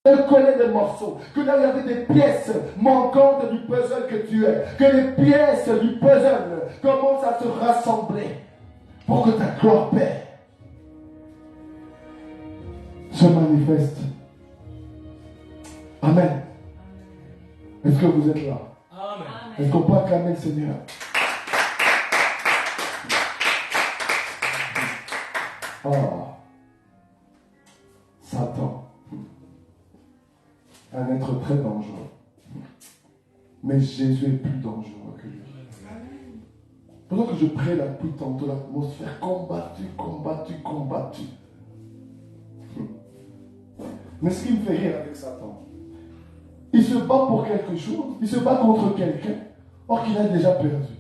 Elle collait des morceaux, que là il y avait des pièces manquantes du puzzle que tu es, que les pièces du puzzle commencent à se rassembler pour que ta gloire, Père, se manifeste. Amen. Est-ce que vous êtes là? Amen. Est-ce qu'on peut acclamer le Seigneur? Oh, Satan, un être très dangereux. Mais Jésus est plus dangereux que lui. Pendant que je prie la pluie tantôt, l'atmosphère combattue. Mais ce qui me fait rire avec Satan, il se bat pour quelque chose, il se bat contre quelqu'un, or qu'il a déjà perdu.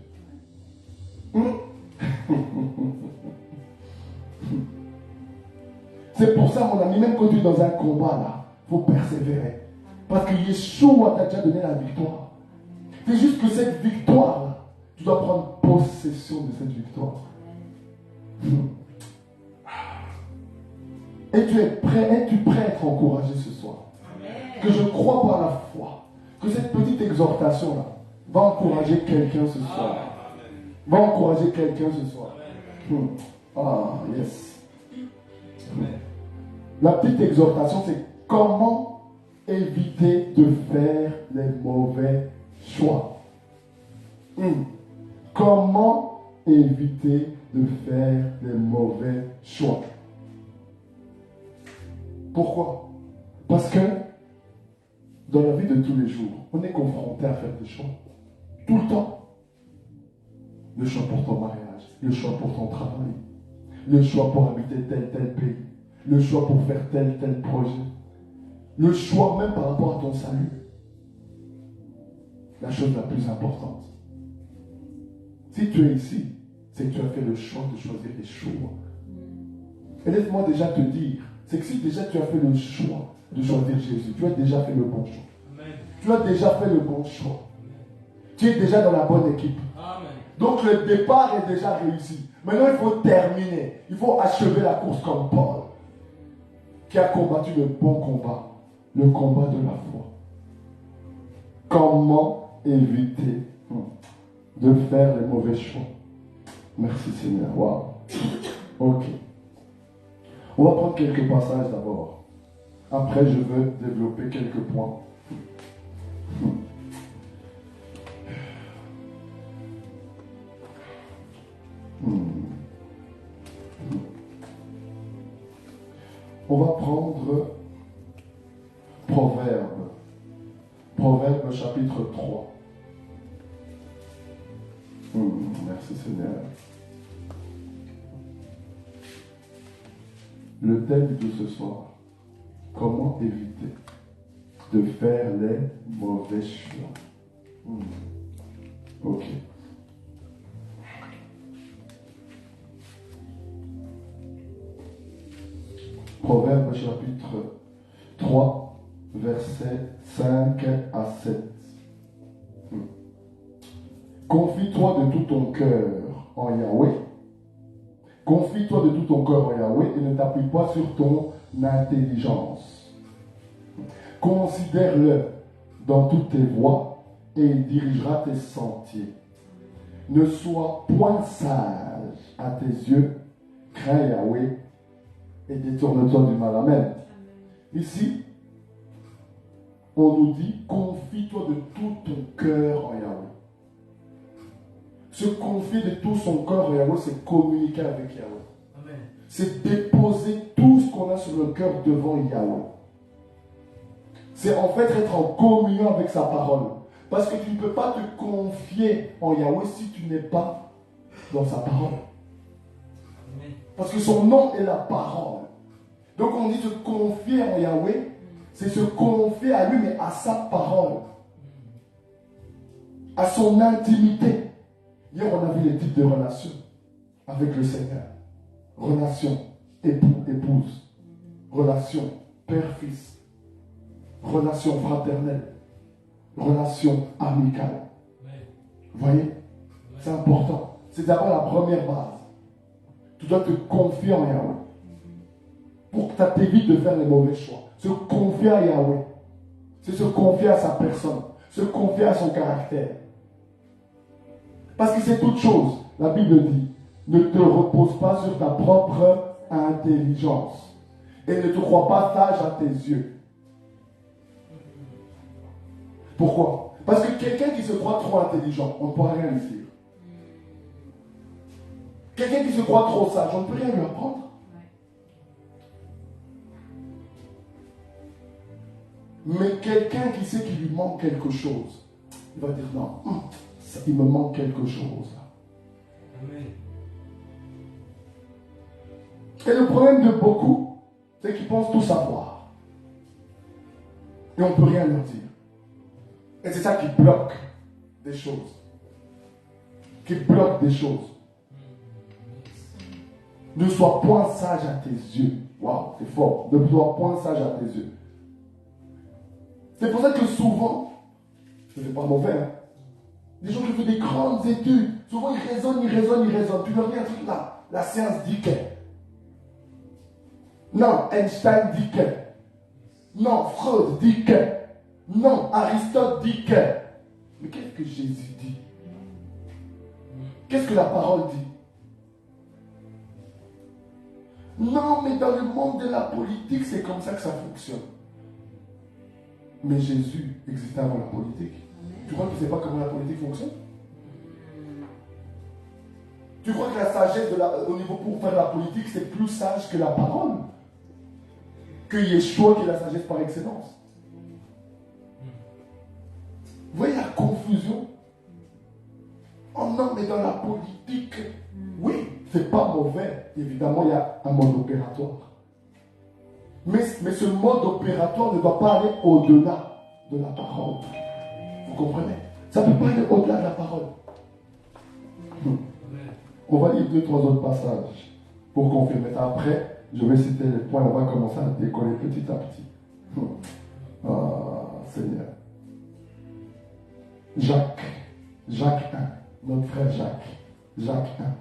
C'est pour ça, mon ami, même quand tu es dans un combat, là, il faut persévérer. Parce que Yeshua t'a déjà donné la victoire. C'est juste que cette victoire, là, tu dois prendre possession de cette victoire. Et tu es prêt à être encouragé ce soir. Amen. Que je crois par la foi que cette petite exhortation-là va encourager quelqu'un ce soir. Amen. Va encourager quelqu'un ce soir. Ah, yes. Amen. La petite exhortation, c'est comment éviter de faire les mauvais choix. Comment éviter de faire les mauvais choix. Pourquoi? Parce que dans la vie de tous les jours, on est confronté à faire des choix. Tout le temps. Le choix pour ton mariage, le choix pour ton travail, le choix pour habiter tel pays, le choix pour faire tel projet, le choix même par rapport à ton salut. La chose la plus importante. Si tu es ici, c'est que tu as fait le choix de choisir les choix. Et laisse-moi déjà te dire, c'est que si déjà tu as fait le choix de choisir Jésus, tu as déjà fait le bon choix. Amen. Tu as déjà fait le bon choix. Amen. Tu es déjà dans la bonne équipe. Amen. Donc le départ est déjà réussi. Maintenant il faut terminer. Il faut achever la course comme Paul, qui a combattu le bon combat, le combat de la foi. Comment éviter de faire les mauvais choix? Merci Seigneur. Wow. Ok. On va prendre quelques passages d'abord. Après, je veux développer quelques points. On va prendre Proverbe. Proverbe chapitre 3. Merci Seigneur. Le thème de ce soir, comment éviter de faire les mauvais choix. Ok. Proverbe chapitre 3, versets 5 à 7. Confie-toi de tout ton cœur en Yahweh. Confie-toi de tout ton cœur en Yahweh et ne t'appuie pas sur ton intelligence. Considère-le dans toutes tes voies et il dirigera tes sentiers. Ne sois point sage à tes yeux, crains Yahweh et détourne-toi du mal. Amen. Ici, on nous dit, confie-toi de tout ton cœur en Yahweh. Se confier de tout son cœur en Yahweh, c'est communiquer avec Yahweh. Amen. C'est déposer tout ce qu'on a sur le cœur devant Yahweh. C'est en fait être en communion avec sa parole. Parce que tu ne peux pas te confier en Yahweh si tu n'es pas dans sa parole. Amen. Parce que son nom est la parole. Donc on dit se confier en Yahweh, c'est se confier à lui, mais à sa parole. À son intimité. Hier, on a vu les types de relations avec le Seigneur. Relation époux-épouse. Relation père-fils. Relation fraternelle. Relation amicale. Vous voyez? C'est important. C'est d'abord la première base. Tu dois te confier en Yahweh. Pour que ça t'évite de faire les mauvais choix. Se confier à Yahweh, c'est se confier à sa personne, se confier à son caractère. Parce que c'est toute chose. La Bible dit, ne te repose pas sur ta propre intelligence et ne te crois pas sage à tes yeux. Pourquoi? Parce que quelqu'un qui se croit trop intelligent, on ne pourra rien lui dire. Quelqu'un qui se croit trop sage, on ne peut rien lui apprendre. Mais quelqu'un qui sait qu'il lui manque quelque chose, il va dire non, il me manque quelque chose. Amen. Et le problème de beaucoup, c'est qu'ils pensent tout savoir. Et on ne peut rien leur dire. Et c'est ça qui bloque des choses. Qui bloque des choses. Ne sois point sage à tes yeux. Waouh, c'est fort. Ne sois point sage à tes yeux. C'est pour ça que souvent, ce n'est pas mauvais, hein, les gens qui font des grandes études, souvent ils raisonnent. Tu leur dis un truc là, la science dit que. Non, Einstein dit que. Non, Freud dit que. Non, Aristote dit que. Mais qu'est-ce que Jésus dit? Qu'est-ce que la parole dit? Non, mais dans le monde de la politique, c'est comme ça que ça fonctionne. Mais Jésus existait avant la politique. Tu crois qu'il ne sait pas comment la politique fonctionne? Tu crois que la sagesse au niveau pour faire la politique, c'est plus sage que la parole? Que Yeshua qui est la sagesse par excellence? Vous voyez la confusion? Oh non, mais dans la politique, oui, c'est pas mauvais. Évidemment, il y a un mode opératoire. Mais ce mode opératoire ne doit pas aller au-delà de la parole. Vous comprenez? Ça ne peut pas aller au-delà de la parole. On va lire 2-3 autres passages pour confirmer ça. Après, je vais citer les points. On va commencer à décoller petit à petit. Ah, Seigneur. Jacques 1. Notre frère Jacques 1.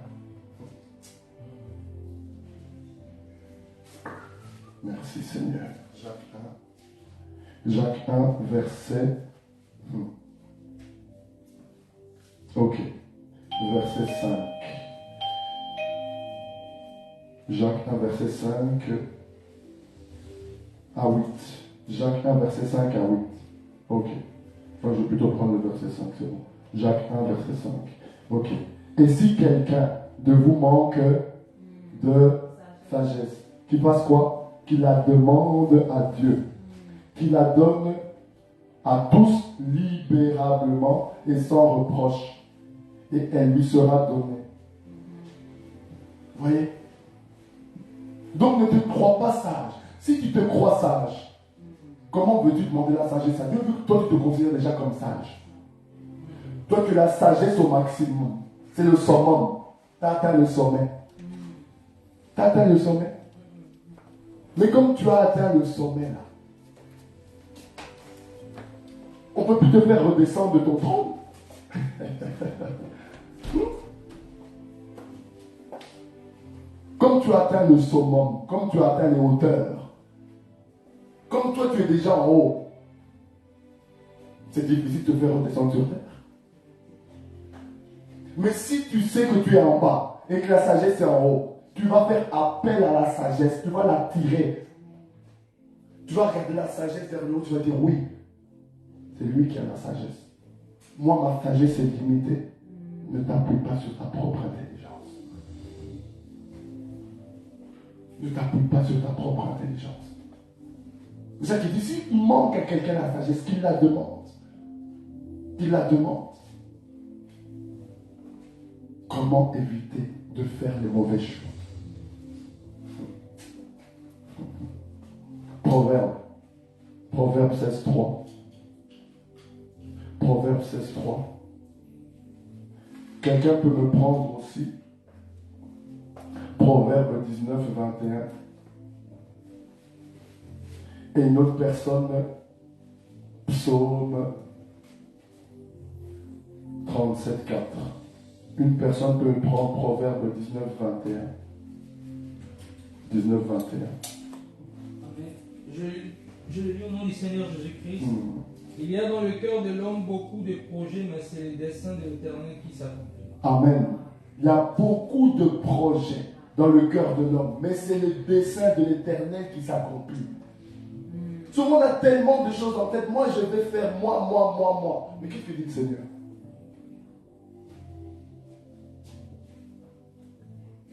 Merci Seigneur. Jacques 1, verset. Ok. Verset 5. Jacques 1, verset 5 à 8. Jacques 1, verset 5 à 8. Ok. Enfin, je vais plutôt prendre le verset 5, c'est bon. Jacques 1, verset 5. Ok. Et si quelqu'un de vous manque de sagesse, qu'il fasse quoi? Qu'il la demande à Dieu, qu'il la donne à tous libérablement et sans reproche, et elle lui sera donnée. Vous voyez? Donc ne te crois pas sage. Si tu te crois sage, comment veux-tu demander la sagesse à Dieu vu que toi tu te considères déjà comme sage? Toi tu as la sagesse au maximum. C'est le summum. Tu as atteint le sommet. Tu as atteint le sommet. Mais comme tu as atteint le sommet là, on ne peut plus te faire redescendre de ton trône. Comme tu as atteint le summum, comme tu as atteint les hauteurs, comme toi tu es déjà en haut, c'est difficile de te faire redescendre sur terre. Mais si tu sais que tu es en bas et que la sagesse est en haut, tu vas faire appel à la sagesse, tu vas la tirer. Tu vas regarder la sagesse vers le haut, tu vas dire oui, c'est lui qui a la sagesse. Moi, ma sagesse est limitée. Ne t'appuie pas sur ta propre intelligence. Ne t'appuie pas sur ta propre intelligence. C'est ça qui dit, s'il manque à quelqu'un la sagesse, qu'il la demande. Qu'il la demande. Comment éviter de faire les mauvais choix? Proverbe 16.3. Proverbe 16.3. Quelqu'un peut me prendre aussi. Proverbe 19.21. Et une autre personne, Psaume 37.4. Une personne peut me prendre Proverbe 19.21. 19.21. Je Je le lis au nom du Seigneur Jésus-Christ. Il y a dans le cœur de l'homme beaucoup de projets, mais c'est les desseins de l'Éternel qui s'accomplissent. Amen. Il y a beaucoup de projets dans le cœur de l'homme, mais c'est le dessein de l'Éternel qui s'accomplit. Tout le monde a tellement de choses en tête. Moi, je vais faire moi. Mais qu'est-ce que dit le Seigneur?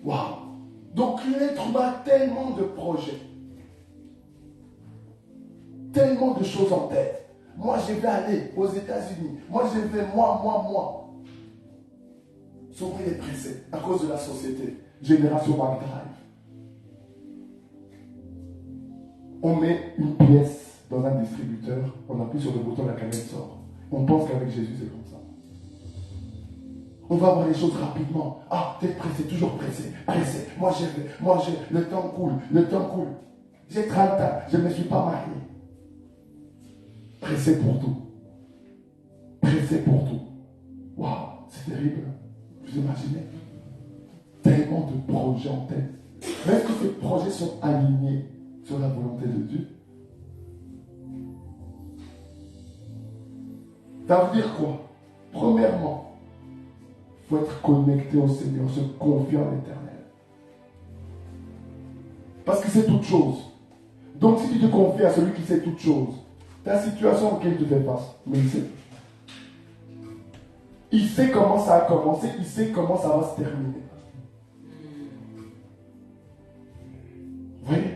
Waouh! Donc l'être humain a tellement de projets, tellement de choses en tête. Moi, je vais aller aux États-Unis. Moi, je vais moi. Souvent, il est pressé à cause de la société. Génération McDrive. On met une pièce dans un distributeur, on appuie sur le bouton, la canette sort. On pense qu'avec Jésus, c'est comme ça. On va voir les choses rapidement. Ah, t'es pressé, toujours pressé. Moi, le temps coule. J'ai 30 ans, je ne me suis pas marié. Pressé pour tout. Waouh, c'est terrible. Vous imaginez? Tellement de projets en tête. Mais est-ce que ces projets sont alignés sur la volonté de Dieu? Ça veut dire quoi? Premièrement, il faut être connecté au Seigneur, se confier en l'Éternel. Parce qu'il sait toutes choses. Donc si tu te confies à celui qui sait toutes choses, ta situation auquel tu fais face, mais il sait. Il sait comment ça a commencé, il sait comment ça va se terminer. Vous voyez?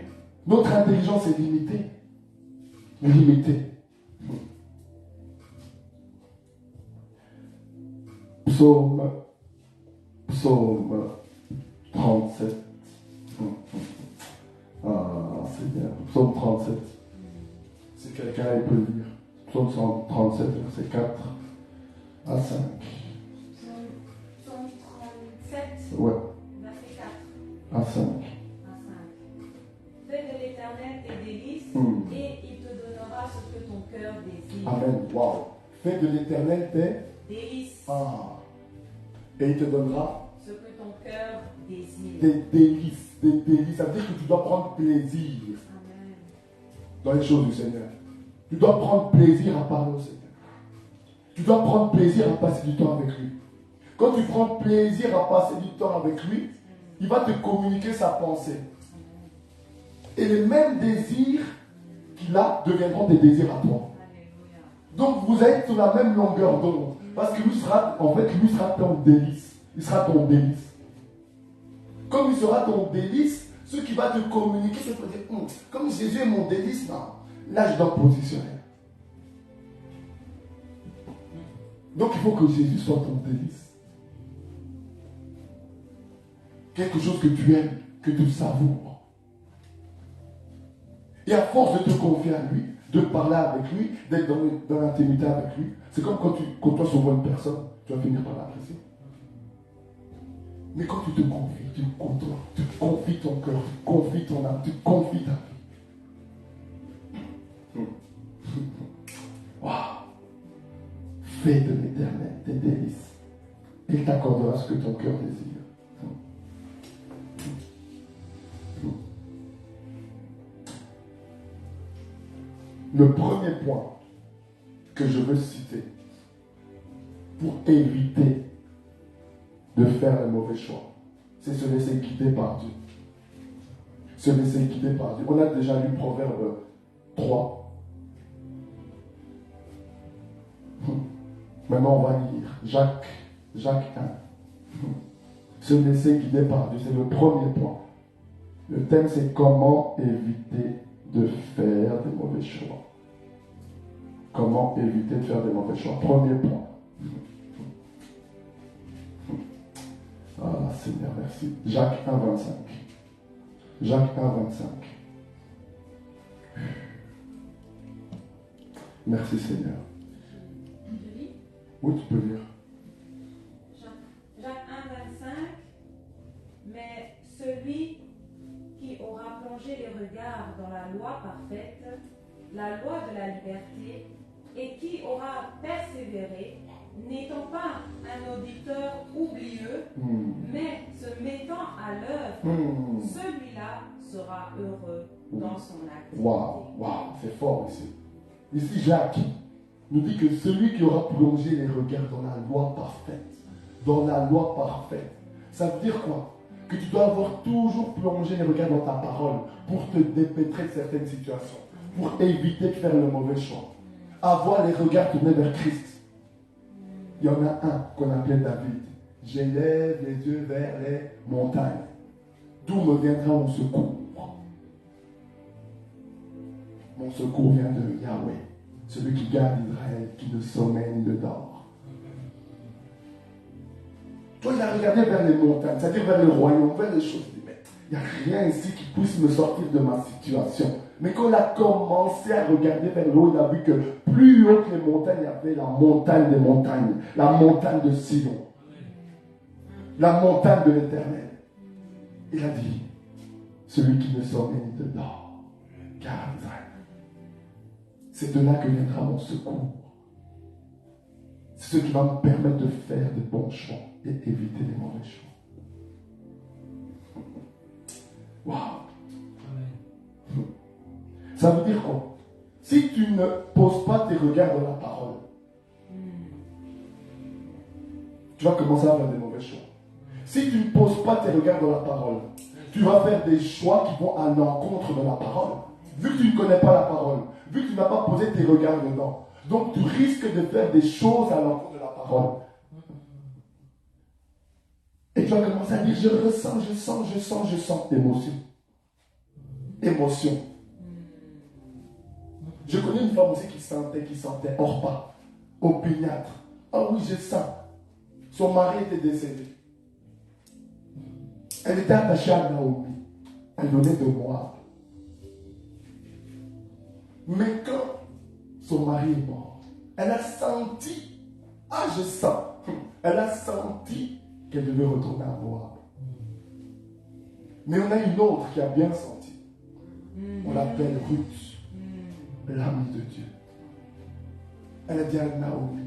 Notre intelligence est limitée. Psaume 37. Ah, c'est bien. Psaume 37. Si quelqu'un peut lire. Psaume 37, verset 4 à 5. Psaume 37, Ouais. verset 4 à 5. à 5. Fais de l'Éternel tes délices et il te donnera ce que ton cœur désire. Amen. Waouh. Fais de l'Éternel tes Délices. Ah. Et il te donnera Ce que ton cœur désire. des délices. Des délices. Ça veut dire que tu dois prendre plaisir Amen. dans les choses du Seigneur. Tu dois prendre plaisir à parler au Seigneur. Tu dois prendre plaisir à passer du temps avec lui. Quand tu prends plaisir à passer du temps avec lui, il va te communiquer sa pensée. Et les mêmes désirs qu'il a deviendront des désirs à toi. Alléluia. Donc vous êtes sur la même longueur d'onde. Parce que lui sera ton délice. Il sera ton délice. Comme il sera ton délice, ce qui va te communiquer, c'est pour dire, comme Jésus est mon délice, non, là je dois me positionner. Donc il faut que Jésus soit ton délice. Quelque chose que tu aimes, que tu savoures. Et à force de te confier à lui, de parler avec lui, d'être dans l'intimité avec lui, c'est comme quand tu côtoies souvent une personne, tu vas finir par l'apprécier. Mais quand tu te confies, tu côtoies, tu confies ton cœur, tu confies ton âme, tu confies ta vie. Waouh! Fais de l'Éternel tes délices. Il t'accordera ce que ton cœur désire. Le premier point que je veux citer pour éviter de faire le mauvais choix, c'est se laisser guider par Dieu. Se laisser guider par Dieu. On a déjà lu Proverbe 3. Maintenant, on va lire Jacques 1. Se laisser guider par Dieu, c'est le premier point. Le thème, c'est comment éviter de faire des mauvais choix. Comment éviter de faire des mauvais choix. Premier point. Ah, Seigneur, merci. Jacques 1, 25. Jacques 1, 25. Merci, Seigneur. Je lis Oui, tu peux lire. Jacques 1, 25. Mais celui qui aura plongé les regards dans la loi parfaite, la loi de la liberté, et qui aura persévéré, n'étant pas un auditeur oublieux, mais se mettant à l'œuvre, celui-là sera heureux dans son activité. Waouh, c'est fort ici. Ici, Jacques nous dit que celui qui aura plongé les regards dans la loi parfaite, ça veut dire quoi? Que tu dois avoir toujours plongé les regards dans ta parole pour te dépêtrer de certaines situations, pour éviter de faire le mauvais choix. Avoir les regards tournés vers Christ. Il y en a un qu'on appelait David. J'élève les yeux vers les montagnes. D'où me viendra mon secours? Mon secours vient de Yahweh, celui qui garde Israël, qui ne sommeille ni ne dort. Toi, il a regardé vers les montagnes, c'est-à-dire vers le royaume, vers les choses. Mais il n'y a rien ici qui puisse me sortir de ma situation. Mais quand il a commencé à regarder vers le haut, il a vu que plus haut que les montagnes, il y avait la montagne des montagnes, la montagne de Sion, la montagne de l'Éternel. Il a dit, celui qui ne sommeille ni ne dort, garde Israël. C'est de là que viendra mon secours. C'est ce qui va me permettre de faire de bons choix et éviter les mauvais choix. Waouh! Ça veut dire quoi? Si tu ne poses pas tes regards dans la parole, tu vas commencer à faire des mauvais choix. Si tu ne poses pas tes regards dans la parole, tu vas faire des choix qui vont à l'encontre de la parole. Vu que tu ne connais pas la parole, vu que tu n'as pas posé tes regards dedans, donc tu risques de faire des choses à l'encontre de la parole. Et tu vas commencer à dire, je ressens, je sens, émotion. Je connais une femme aussi qui sentait Orpa, opiniâtre. Ah oui, je sens. Son mari était décédé. Elle était attachée à Naomi. Elle venait de Moab. Mais quand son mari est mort, elle a senti, je sens. Elle a senti qu'elle devait retourner à Moab. Mais on a une autre qui a bien senti. On l'appelle Ruth, l'âme de Dieu. Elle a dit à Naomi,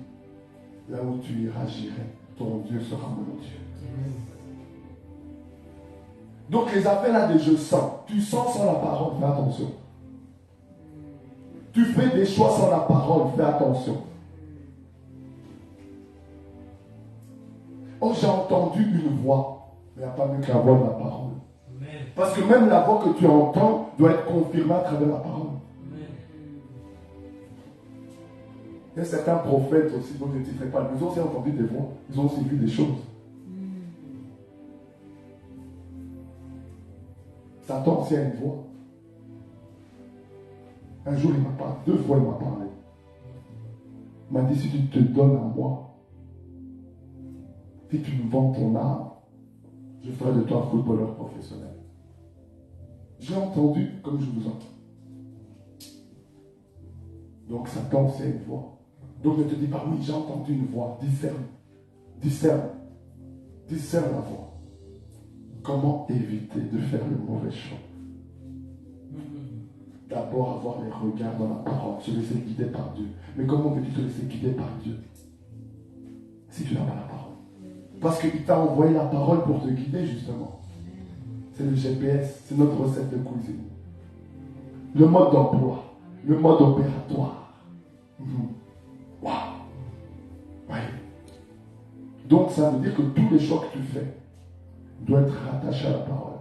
là où tu iras, j'irai. Ton Dieu sera mon Dieu. Donc les appels là de je sens. Tu sens sans la parole, fais attention. Tu fais des choix sans la parole, fais attention. Oh, j'ai entendu une voix, mais il n'y a pas mieux que la voix de la parole. Parce que même la voix que tu entends doit être confirmée à travers la parole. Il y a certains prophètes aussi, dont je ne citerai pas, ils ont aussi entendu des voix, ils ont aussi vu des choses. Satan aussi a une voix. Un jour, il m'a parlé, 2 fois il m'a parlé. Il m'a dit, si tu te donnes à moi, si tu me vends ton âme, je ferai de toi un footballeur professionnel. J'ai entendu comme je vous entends. Donc Satan, c'est une voix. Donc ne te dis pas, oui, j'ai entendu une voix. Discerne la voix. Comment éviter de faire le mauvais choix? D'abord avoir les regards dans la parole, se laisser guider par Dieu. Mais comment veux-tu te laisser guider par Dieu si tu n'as pas la parole? Parce qu'il t'a envoyé la parole pour te guider, justement. C'est le GPS, c'est notre recette de cuisine. Le mode d'emploi, le mode opératoire. Waouh! Oui. Donc ça veut dire que tous les choix que tu fais doivent être rattachés à la parole.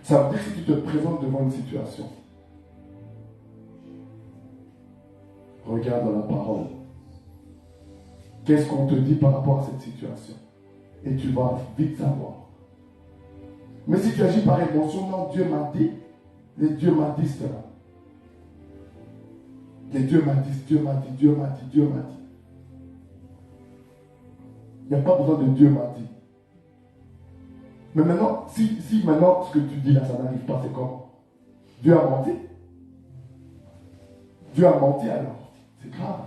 Ça veut dire que si tu te présentes devant une situation, regarde dans la parole. Qu'est-ce qu'on te dit par rapport à cette situation? Et tu vas vite savoir. Mais si tu agis par émotion, non, Dieu m'a dit, les Dieu m'a dit cela. Les Dieu m'a dit, Dieu m'a dit, Dieu m'a dit, Dieu m'a dit. Il n'y a pas besoin de Dieu m'a dit. Mais maintenant, si maintenant ce que tu dis là, ça n'arrive pas, c'est comment? Dieu a menti. Dieu a menti alors. C'est grave.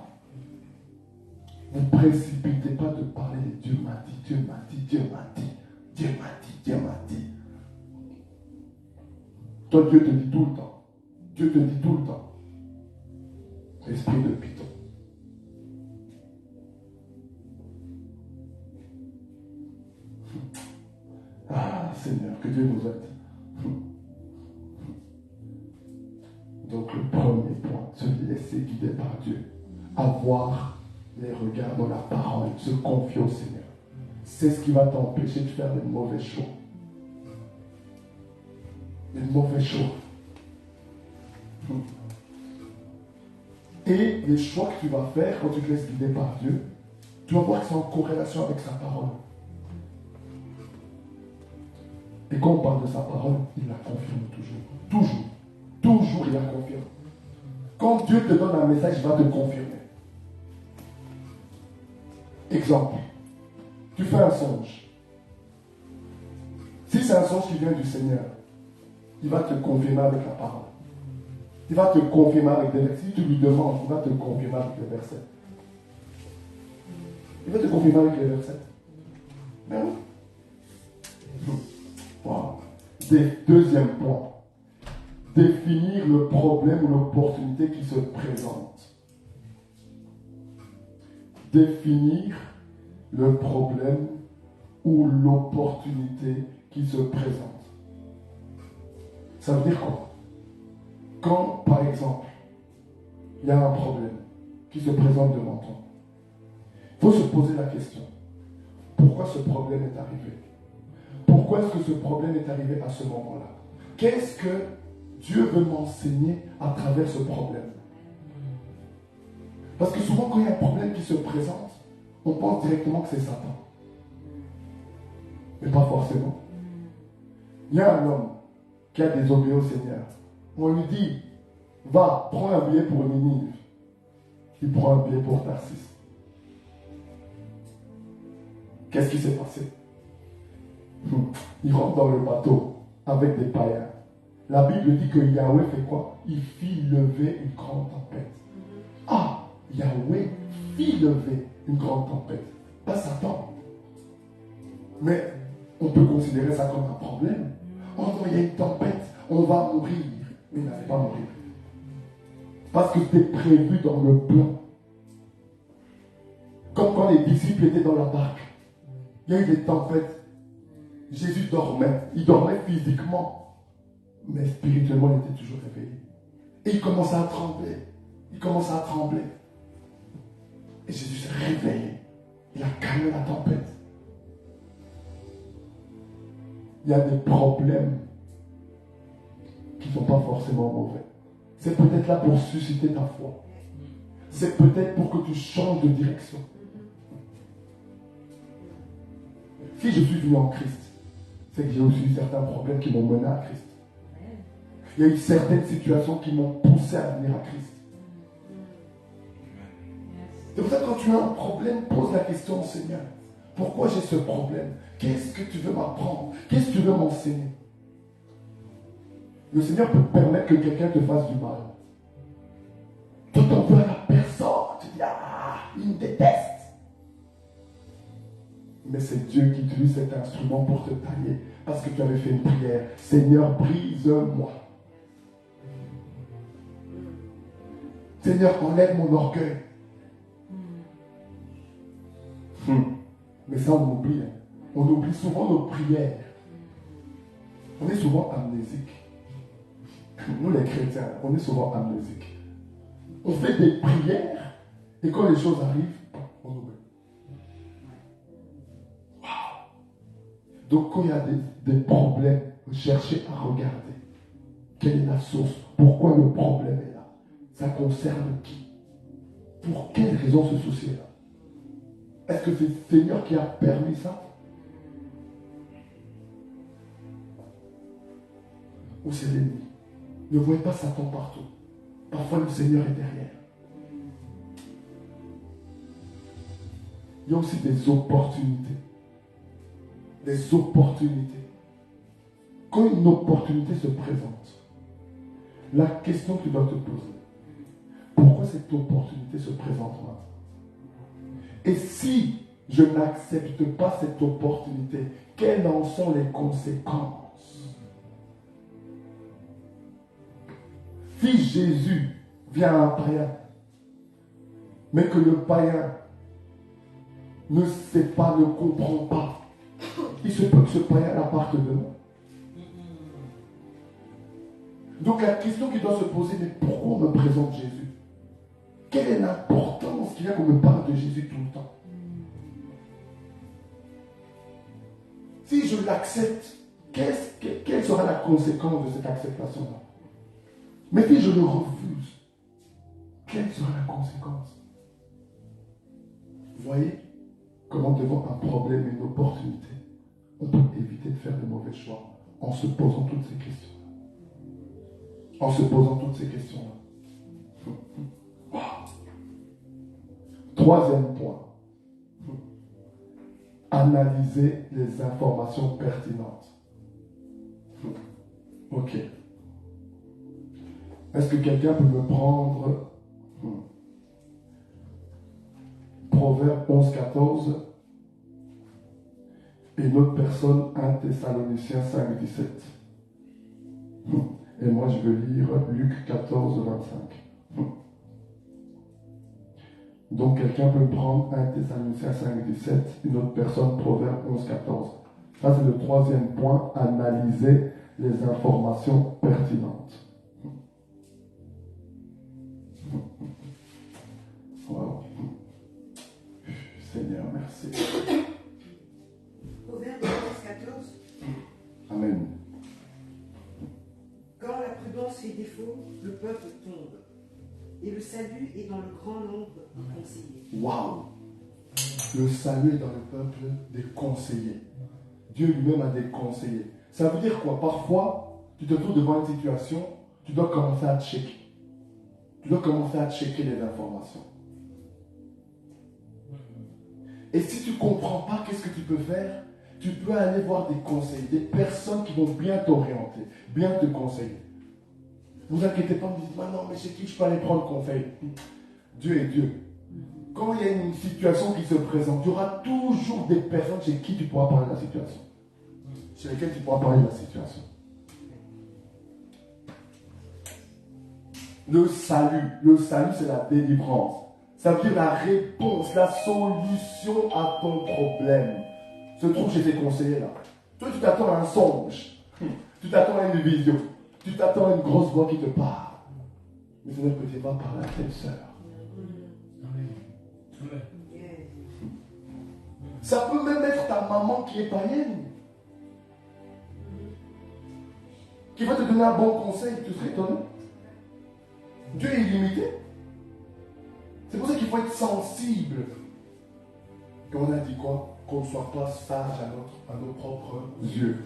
Ne vous précipitez pas de parler de Dieu m'a dit, Dieu m'a dit, Dieu m'a dit, Dieu m'a dit, Dieu m'a dit. Toi, Dieu te dit tout le temps. Dieu te dit tout le temps. Esprit de python. Ah, Seigneur, que Dieu nous aide. avoir les regards dans la parole, se confier au Seigneur. C'est ce qui va t'empêcher de faire des mauvais choix. Des mauvais choix. Et les choix que tu vas faire quand tu te laisses guider par Dieu, tu vas voir que c'est en corrélation avec sa parole. Et quand on parle de sa parole, il la confirme toujours. Toujours. Toujours il la confirme. Quand Dieu te donne un message, il va te confirmer. Exemple. Tu fais un songe. Si c'est un songe qui vient du Seigneur, il va te confirmer avec la parole. Il va te confirmer avec des versets. Si tu lui demandes, il va te confirmer avec les versets. Il va te confirmer avec les versets. Mais oui. Wow. Deuxième point. Définir le problème ou l'opportunité qui se présente. Définir le problème ou l'opportunité qui se présente. Ça veut dire quoi? Quand, par exemple, il y a un problème qui se présente devant toi, il faut se poser la question. Pourquoi ce problème est arrivé? Pourquoi est-ce que ce problème est arrivé à ce moment-là? Qu'est-ce que Dieu veut m'enseigner à travers ce problème? Parce que souvent, quand il y a un problème qui se présente, on pense directement que c'est Satan. Mais pas forcément. Il y a un homme qui a désobéi au Seigneur. On lui dit, va, prends un billet pour Ninive. Il prend un billet pour Tarsis. Qu'est-ce qui s'est passé? Il rentre dans le bateau avec des païens. La Bible dit que Yahweh fait quoi? Il fit lever une grande tempête. Ah, Yahweh fit lever une grande tempête. Pas Satan. Mais on peut considérer ça comme un problème. Oh non, il y a une tempête, on va mourir. Mais il n'allait pas mourir. Parce que c'était prévu dans le plan. Comme quand les disciples étaient dans la barque. Il y a eu des tempêtes. Jésus dormait. Il dormait physiquement. Mais spirituellement, il était toujours réveillé. Et il commençait à trembler. Il commençait à trembler. Et Jésus s'est réveillé. Il a calmé la tempête. Il y a des problèmes qui ne sont pas forcément mauvais. C'est peut-être là pour susciter ta foi. C'est peut-être pour que tu changes de direction. Si je suis venu en Christ, c'est que j'ai aussi eu certains problèmes qui m'ont mené à Christ. Il y a eu certaines situations qui m'ont poussé à venir à Christ. C'est pour ça que quand tu as un problème, pose la question au Seigneur. Pourquoi j'ai ce problème? Qu'est-ce que tu veux m'apprendre? Qu'est-ce que tu veux m'enseigner? Le Seigneur peut permettre que quelqu'un te fasse du mal. Toi, t'en veux à la personne. Tu dis, ah, il me déteste. Mais c'est Dieu qui utilise cet instrument pour te tailler. Parce que tu avais fait une prière. Seigneur, brise-moi. Seigneur, enlève mon orgueil. Mais ça, on oublie. On oublie souvent nos prières. On est souvent amnésiques. Nous, les chrétiens, on est souvent amnésiques. On fait des prières et quand les choses arrivent, on oublie. Wow. Donc, quand il y a des problèmes, cherchez à regarder quelle est la source, pourquoi le problème est là. Ça concerne qui? Pour quelle raison ce souci est là? Est-ce que c'est le Seigneur qui a permis ça? Ou c'est l'ennemi? Ne voyez pas Satan partout. Parfois le Seigneur est derrière. Il y a aussi des opportunités. Des opportunités. Quand une opportunité se présente, la question que tu dois te poser, pourquoi cette opportunité se présente maintenant? Et si je n'accepte pas cette opportunité, quelles en sont les conséquences? Si Jésus vient à un païen, mais que le païen ne sait pas, ne comprend pas, il se peut que ce païen la parte de nous. Donc la question qui doit se poser, mais pourquoi on me présente Jésus? Quelle est l'importance quelqu'un qui me parle de Jésus tout le temps. Si je l'accepte, quelle sera la conséquence de cette acceptation-là? Mais si je le refuse, quelle sera la conséquence? Vous voyez comment devant un problème et une opportunité, on peut éviter de faire de mauvais choix en se posant toutes ces questions. En se posant toutes ces questions-là. Wow. Troisième point. Analyser les informations pertinentes. Ok. Est-ce que quelqu'un peut me prendre Proverbe 11, 14 et une autre personne 1 Thessaloniciens 5, 17. Et moi je veux lire Luc 14, 25. Donc quelqu'un peut prendre 1 Thessaloniciens 5, 17, une autre personne Proverbe 11, 14. Ça c'est le troisième point, analyser les informations pertinentes. Wow. Seigneur, merci. Proverbe 11, 14. Amen. Quand la prudence fait défaut, le peuple tombe. Et le salut est dans le grand nombre des conseillers. Waouh! Le salut est dans le peuple des conseillers. Dieu lui-même a des conseillers. Ça veut dire quoi? Parfois, tu te trouves devant une situation, tu dois commencer à checker. Tu dois commencer à checker les informations. Et si tu ne comprends pas qu'est-ce que tu peux faire, tu peux aller voir des conseillers, des personnes qui vont bien t'orienter, bien te conseiller. Ne vous inquiétez pas, vous dites, non, mais chez qui je peux aller prendre conseil? Dieu est Dieu. Quand il y a une situation qui se présente, il y aura toujours des personnes chez qui tu pourras parler de la situation. Chez lesquelles tu pourras parler de la situation. Le salut c'est la délivrance. Ça veut dire la réponse, la solution à ton problème se trouve chez ces conseillers-là. Toi, tu t'attends à un songe. Tu t'attends à une vision. Tu t'attends à une grosse voix qui te parle. Mais c'est-à-dire que tu vas parler à telle sœur. Ça peut même être ta maman qui est païenne. Qui va te donner un bon conseil. Tu serais étonné. Dieu est illimité. C'est pour ça qu'il faut être sensible. Et on a dit quoi? Qu'on ne soit pas sage à nos propres yeux.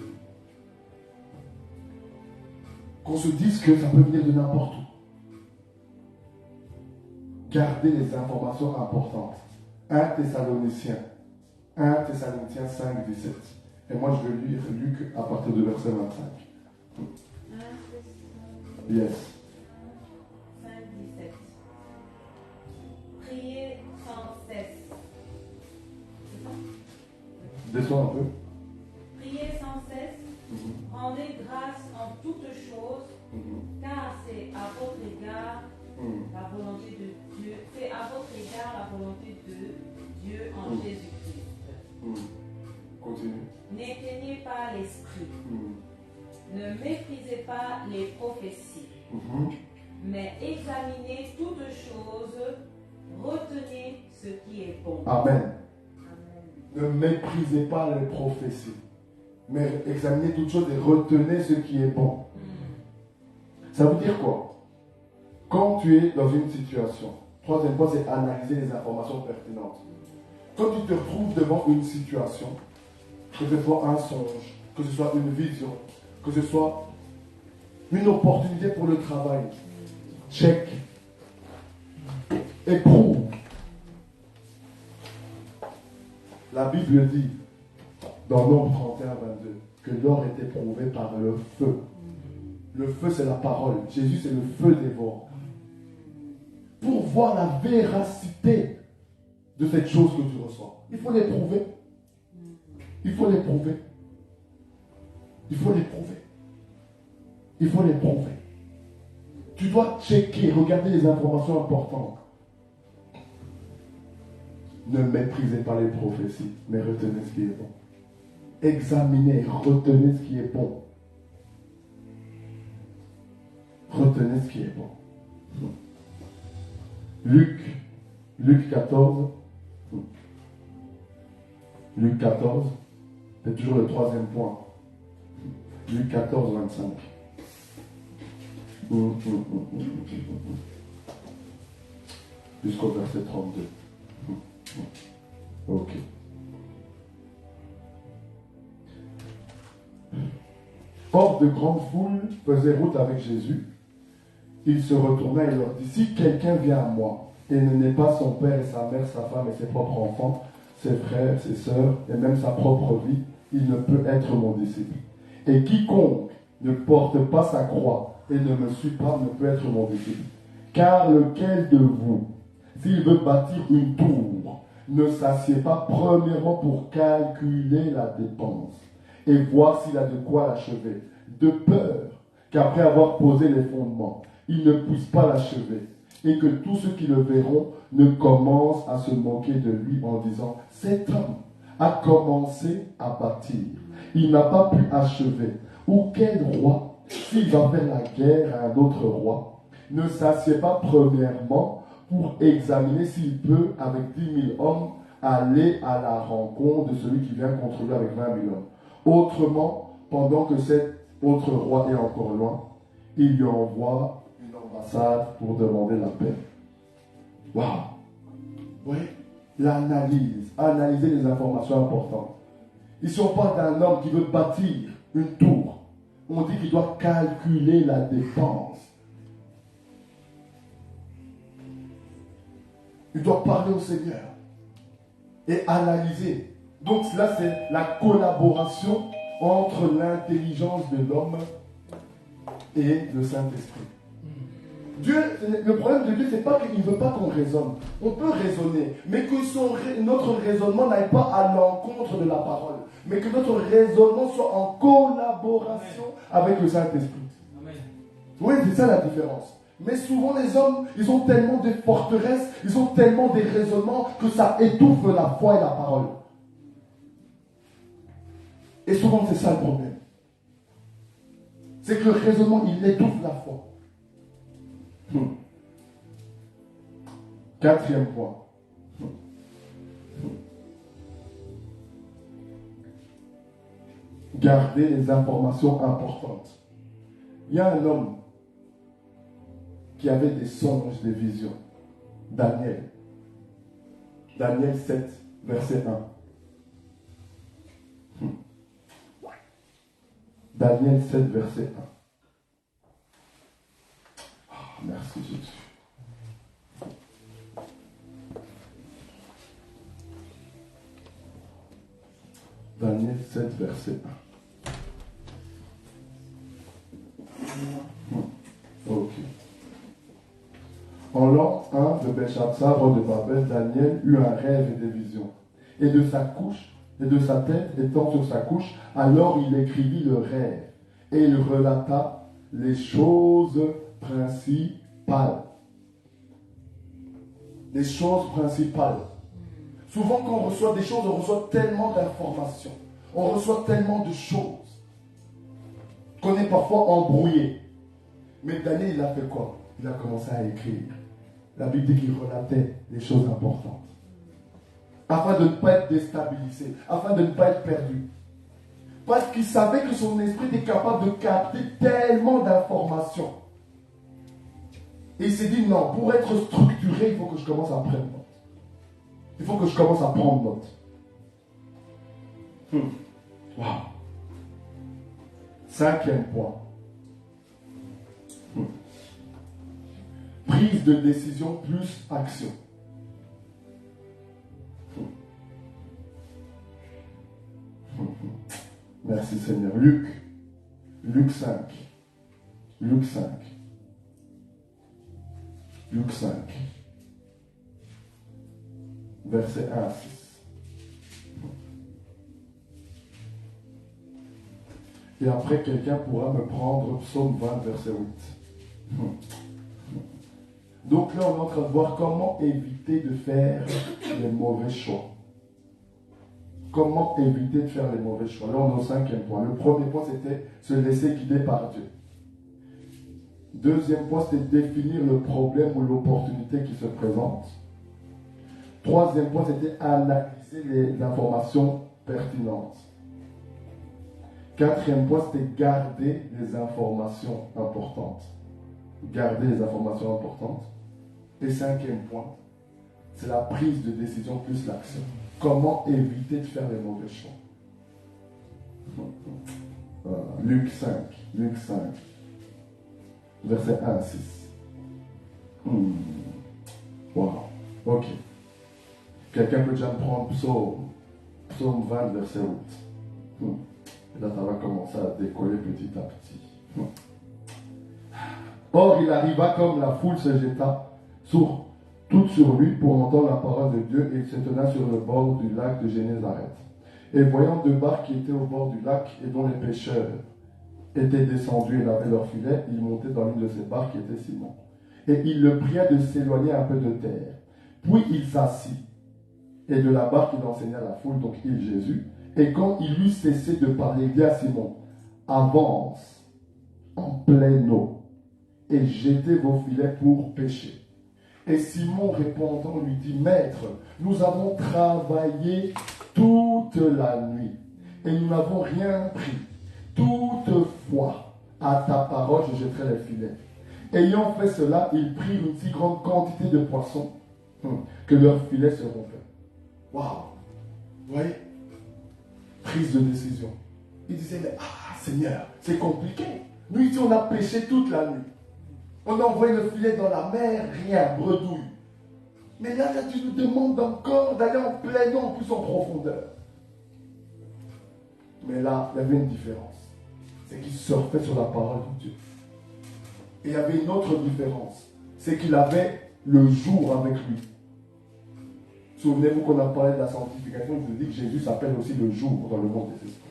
Qu'on se dise que ça peut venir de n'importe où. Gardez les informations importantes. 1 Thessaloniciens 5, 17. Et moi je vais lire Luc à partir du verset 25. Yes. 5, 17. Priez sans cesse. C'est ça? Descends un peu. Priez sans cesse. Rendez grâce en toutes choses, car c'est à votre égard la volonté de Dieu. C'est à votre égard la volonté de Dieu en Jésus-Christ. Continue. N'éteignez pas l'esprit. Ne méprisez pas les prophéties. Mais examinez toutes choses. Retenez ce qui est bon. Amen. Ne méprisez pas les prophéties. Mais examinez toutes choses et retenez ce qui est bon. Ça veut dire quoi? Quand tu es dans une situation, troisième point, c'est analyser les informations pertinentes. Quand tu te retrouves devant une situation, que ce soit un songe, que ce soit une vision, que ce soit une opportunité pour le travail, check, éprouve. La Bible dit, dans Nombre 31, 22, que l'or est éprouvé par le feu. Le feu, c'est la parole. Jésus, c'est le feu dévorant. Pour voir la véracité de cette chose que tu reçois, il faut l'éprouver. Il faut l'éprouver. Il faut l'éprouver. Il faut l'éprouver. Tu dois checker, regarder les informations importantes. Ne méprisez pas les prophéties, mais retenez ce qui est bon. Examinez, retenez ce qui est bon. Retenez ce qui est bon. Luc Luc 14. Luc 14. C'est toujours le troisième point. Luc 14, 25. Jusqu'au verset 32. Ok. Or, de grandes foules faisaient route avec Jésus. Il se retourna et leur dit, si quelqu'un vient à moi et ne naît pas son père et sa mère, sa femme et ses propres enfants, ses frères, ses sœurs et même sa propre vie, il ne peut être mon disciple. Et quiconque ne porte pas sa croix et ne me suit pas ne peut être mon disciple. Car lequel de vous, s'il veut bâtir une tour, ne s'assied pas premièrement pour calculer la dépense et voir s'il a de quoi l'achever, de peur qu'après avoir posé les fondements, il ne puisse pas l'achever, et que tous ceux qui le verront ne commencent à se moquer de lui en disant, cet homme a commencé à bâtir, il n'a pas pu achever. Ou quel roi, s'il va faire la guerre à un autre roi, ne s'assied pas premièrement pour examiner s'il peut, avec 10 000 hommes, aller à la rencontre de celui qui vient contre lui avec 20 000 hommes. Autrement, pendant que cet autre roi est encore loin, il lui envoie une ambassade pour demander la paix. Waouh! Oui, l'analyse, analyser les informations importantes. Ici, on parle d'un homme qui veut bâtir une tour. On dit qu'il doit calculer la dépense. Il doit parler au Seigneur et analyser. Donc là, c'est la collaboration entre l'intelligence de l'homme et le Saint-Esprit. Dieu, le problème de Dieu, c'est pas qu'il ne veut pas qu'on raisonne. On peut raisonner, mais que notre raisonnement n'aille pas à l'encontre de la parole, mais que notre raisonnement soit en collaboration avec le Saint-Esprit. Oui, c'est ça la différence. Mais souvent les hommes, ils ont tellement de forteresses, ils ont tellement des raisonnements que ça étouffe la foi et la parole. Et souvent c'est ça le problème. C'est que le raisonnement, il étouffe la foi. Quatrième point. Garder les informations importantes. Il y a un homme qui avait des songes, des visions. Daniel. Daniel 7, verset 1. Daniel 7, verset 1. Oh, merci Jésus. Daniel 7, verset 1. Ok. En l'an 1 de Belshazzar, roi de Babel, Daniel eut un rêve et des visions. Et de sa couche, et de sa tête étant sur sa couche, alors il écrivit le rêve. Et il relata les choses principales. Les choses principales. Souvent, quand on reçoit des choses, on reçoit tellement d'informations. On reçoit tellement de choses qu'on est parfois embrouillé. Mais Daniel, il a fait quoi? Il a commencé à écrire. La Bible dit qu'il relatait les choses importantes. Afin de ne pas être déstabilisé, afin de ne pas être perdu. Parce qu'il savait que son esprit était capable de capter tellement d'informations. Et il s'est dit, non, pour être structuré, il faut que je commence à prendre note. Il faut que je commence à prendre note. Wow. Cinquième point. Prise de décision plus action. Merci Seigneur. Luc 5. Luc 5. Luc 5. Verset 1 à 6. Et après, quelqu'un pourra me prendre Psaume 20, verset 8. Donc là, on est en train de voir comment éviter de faire les mauvais choix. Comment éviter de faire les mauvais choix. Là, on est au cinquième point. Le premier point, c'était se laisser guider par Dieu. Deuxième point, c'était définir le problème ou l'opportunité qui se présente. Troisième point, c'était analyser les informations pertinentes. Quatrième point, c'était garder les informations importantes. Garder les informations importantes. Et cinquième point, c'est la prise de décision plus l'action. Comment éviter de faire les mauvais choix. Luc 5, verset 1 à 6. Wow, ok. Quelqu'un peut déjà me prendre Psaume 20, verset 8. Et là, ça va commencer à décoller petit à petit. Or, il arriva comme la foule se jeta toute sur lui pour entendre la parole de Dieu, et il se tenait sur le bord du lac de Génézareth. Et voyant deux barques qui étaient au bord du lac et dont les pêcheurs étaient descendus et lavaient leurs filets, il montait dans l'une de ces barques qui était Simon. Et il le pria de s'éloigner un peu de terre. Puis il s'assit, et de la barque il enseigna la foule, donc il, Jésus. Et quand il eut cessé de parler, il dit à Simon, avance en pleine eau et jetez vos filets pour pêcher. Et Simon répondant lui dit, Maître, nous avons travaillé toute la nuit et nous n'avons rien pris. Toutefois, à ta parole, je jetterai les filets. Ayant fait cela, ils prirent une si grande quantité de poissons que leurs filets se rompaient. Waouh! Vous voyez? Prise de décision. Il disait, mais Seigneur, c'est compliqué. Nous ici, on a pêché toute la nuit. On a envoyé le filet dans la mer, rien, bredouille. Mais là, tu nous demandes encore d'aller en plein eau, en plus en profondeur. Mais là, il y avait une différence. C'est qu'il surfait sur la parole de Dieu. Et il y avait une autre différence. C'est qu'il avait le jour avec lui. Souvenez-vous qu'on a parlé de la sanctification, je vous dis que Jésus s'appelle aussi le jour dans le monde des esprits.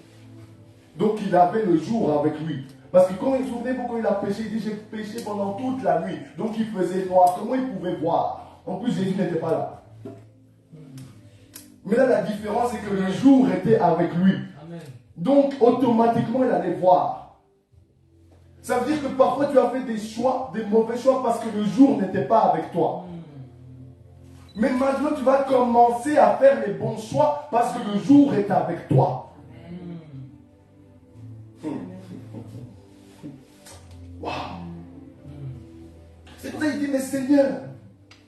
Donc il avait le jour avec lui. Parce que souvenez-vous quand il a péché, il dit j'ai péché pendant toute la nuit. Donc il faisait noir. Comment il pouvait voir? En plus Jésus n'était pas là. Mais là la différence c'est que le jour était avec lui. Amen. Donc automatiquement il allait voir. Ça veut dire que parfois tu as fait des choix, des mauvais choix parce que le jour n'était pas avec toi. Mais maintenant, tu vas commencer à faire les bons choix parce que le jour est avec toi. Waouh! C'est pour ça qu'il dit, mais Seigneur,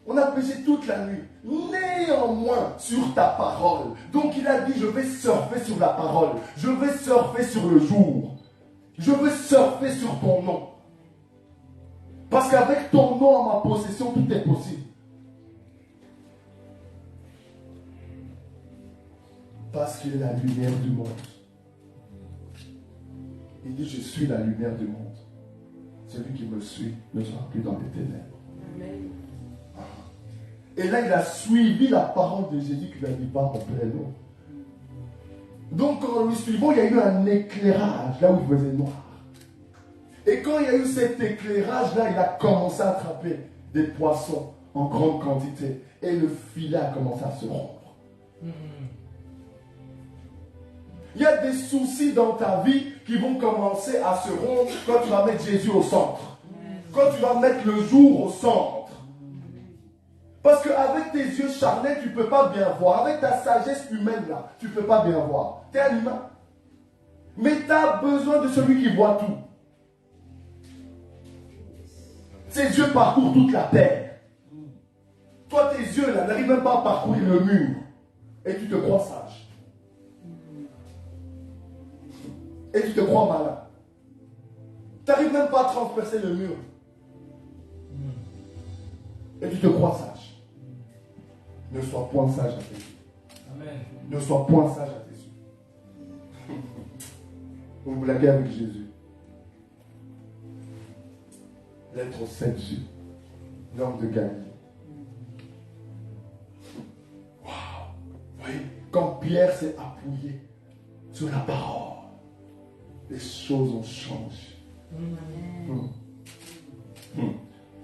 on a péché toute la nuit. Néanmoins, sur ta parole. Donc il a dit, je vais surfer sur la parole. Je vais surfer sur le jour. Je veux surfer sur ton nom. Parce qu'avec ton nom en ma possession, tout est possible. Parce qu'il est la lumière du monde. Il dit, je suis la lumière du monde. Celui qui me suit ne sera plus dans les ténèbres. Amen. Et là, il a suivi la parole de Jésus qui lui a dit, va en pleine eau. Donc, en lui suivant, il y a eu un éclairage là où il faisait noir. Et quand il y a eu cet éclairage-là, il a commencé à attraper des poissons en grande quantité. Et le filet a commencé à se rompre. Il y a des soucis dans ta vie qui vont commencer à se rompre quand tu vas mettre Jésus au centre. Quand tu vas mettre le jour au centre. Parce qu'avec tes yeux charnels, tu ne peux pas bien voir. Avec ta sagesse humaine là, tu ne peux pas bien voir. Tu es un humain. Mais tu as besoin de celui qui voit tout. Ses yeux parcourent toute la terre. Toi, tes yeux là n'arrivent même pas à parcourir le mur. Et tu te crois sage. Et tu te crois malin. Tu n'arrives même pas à transpercer le mur. Et tu te crois sage. Ne sois point sage à tes yeux. Amen. Ne sois point sage à tes yeux. Vous blaguez avec Jésus. L'être aux 7 yeux. L'homme de Galilée. Waouh! Vous voyez, quand Pierre s'est appuyé sur la parole, les choses ont changé.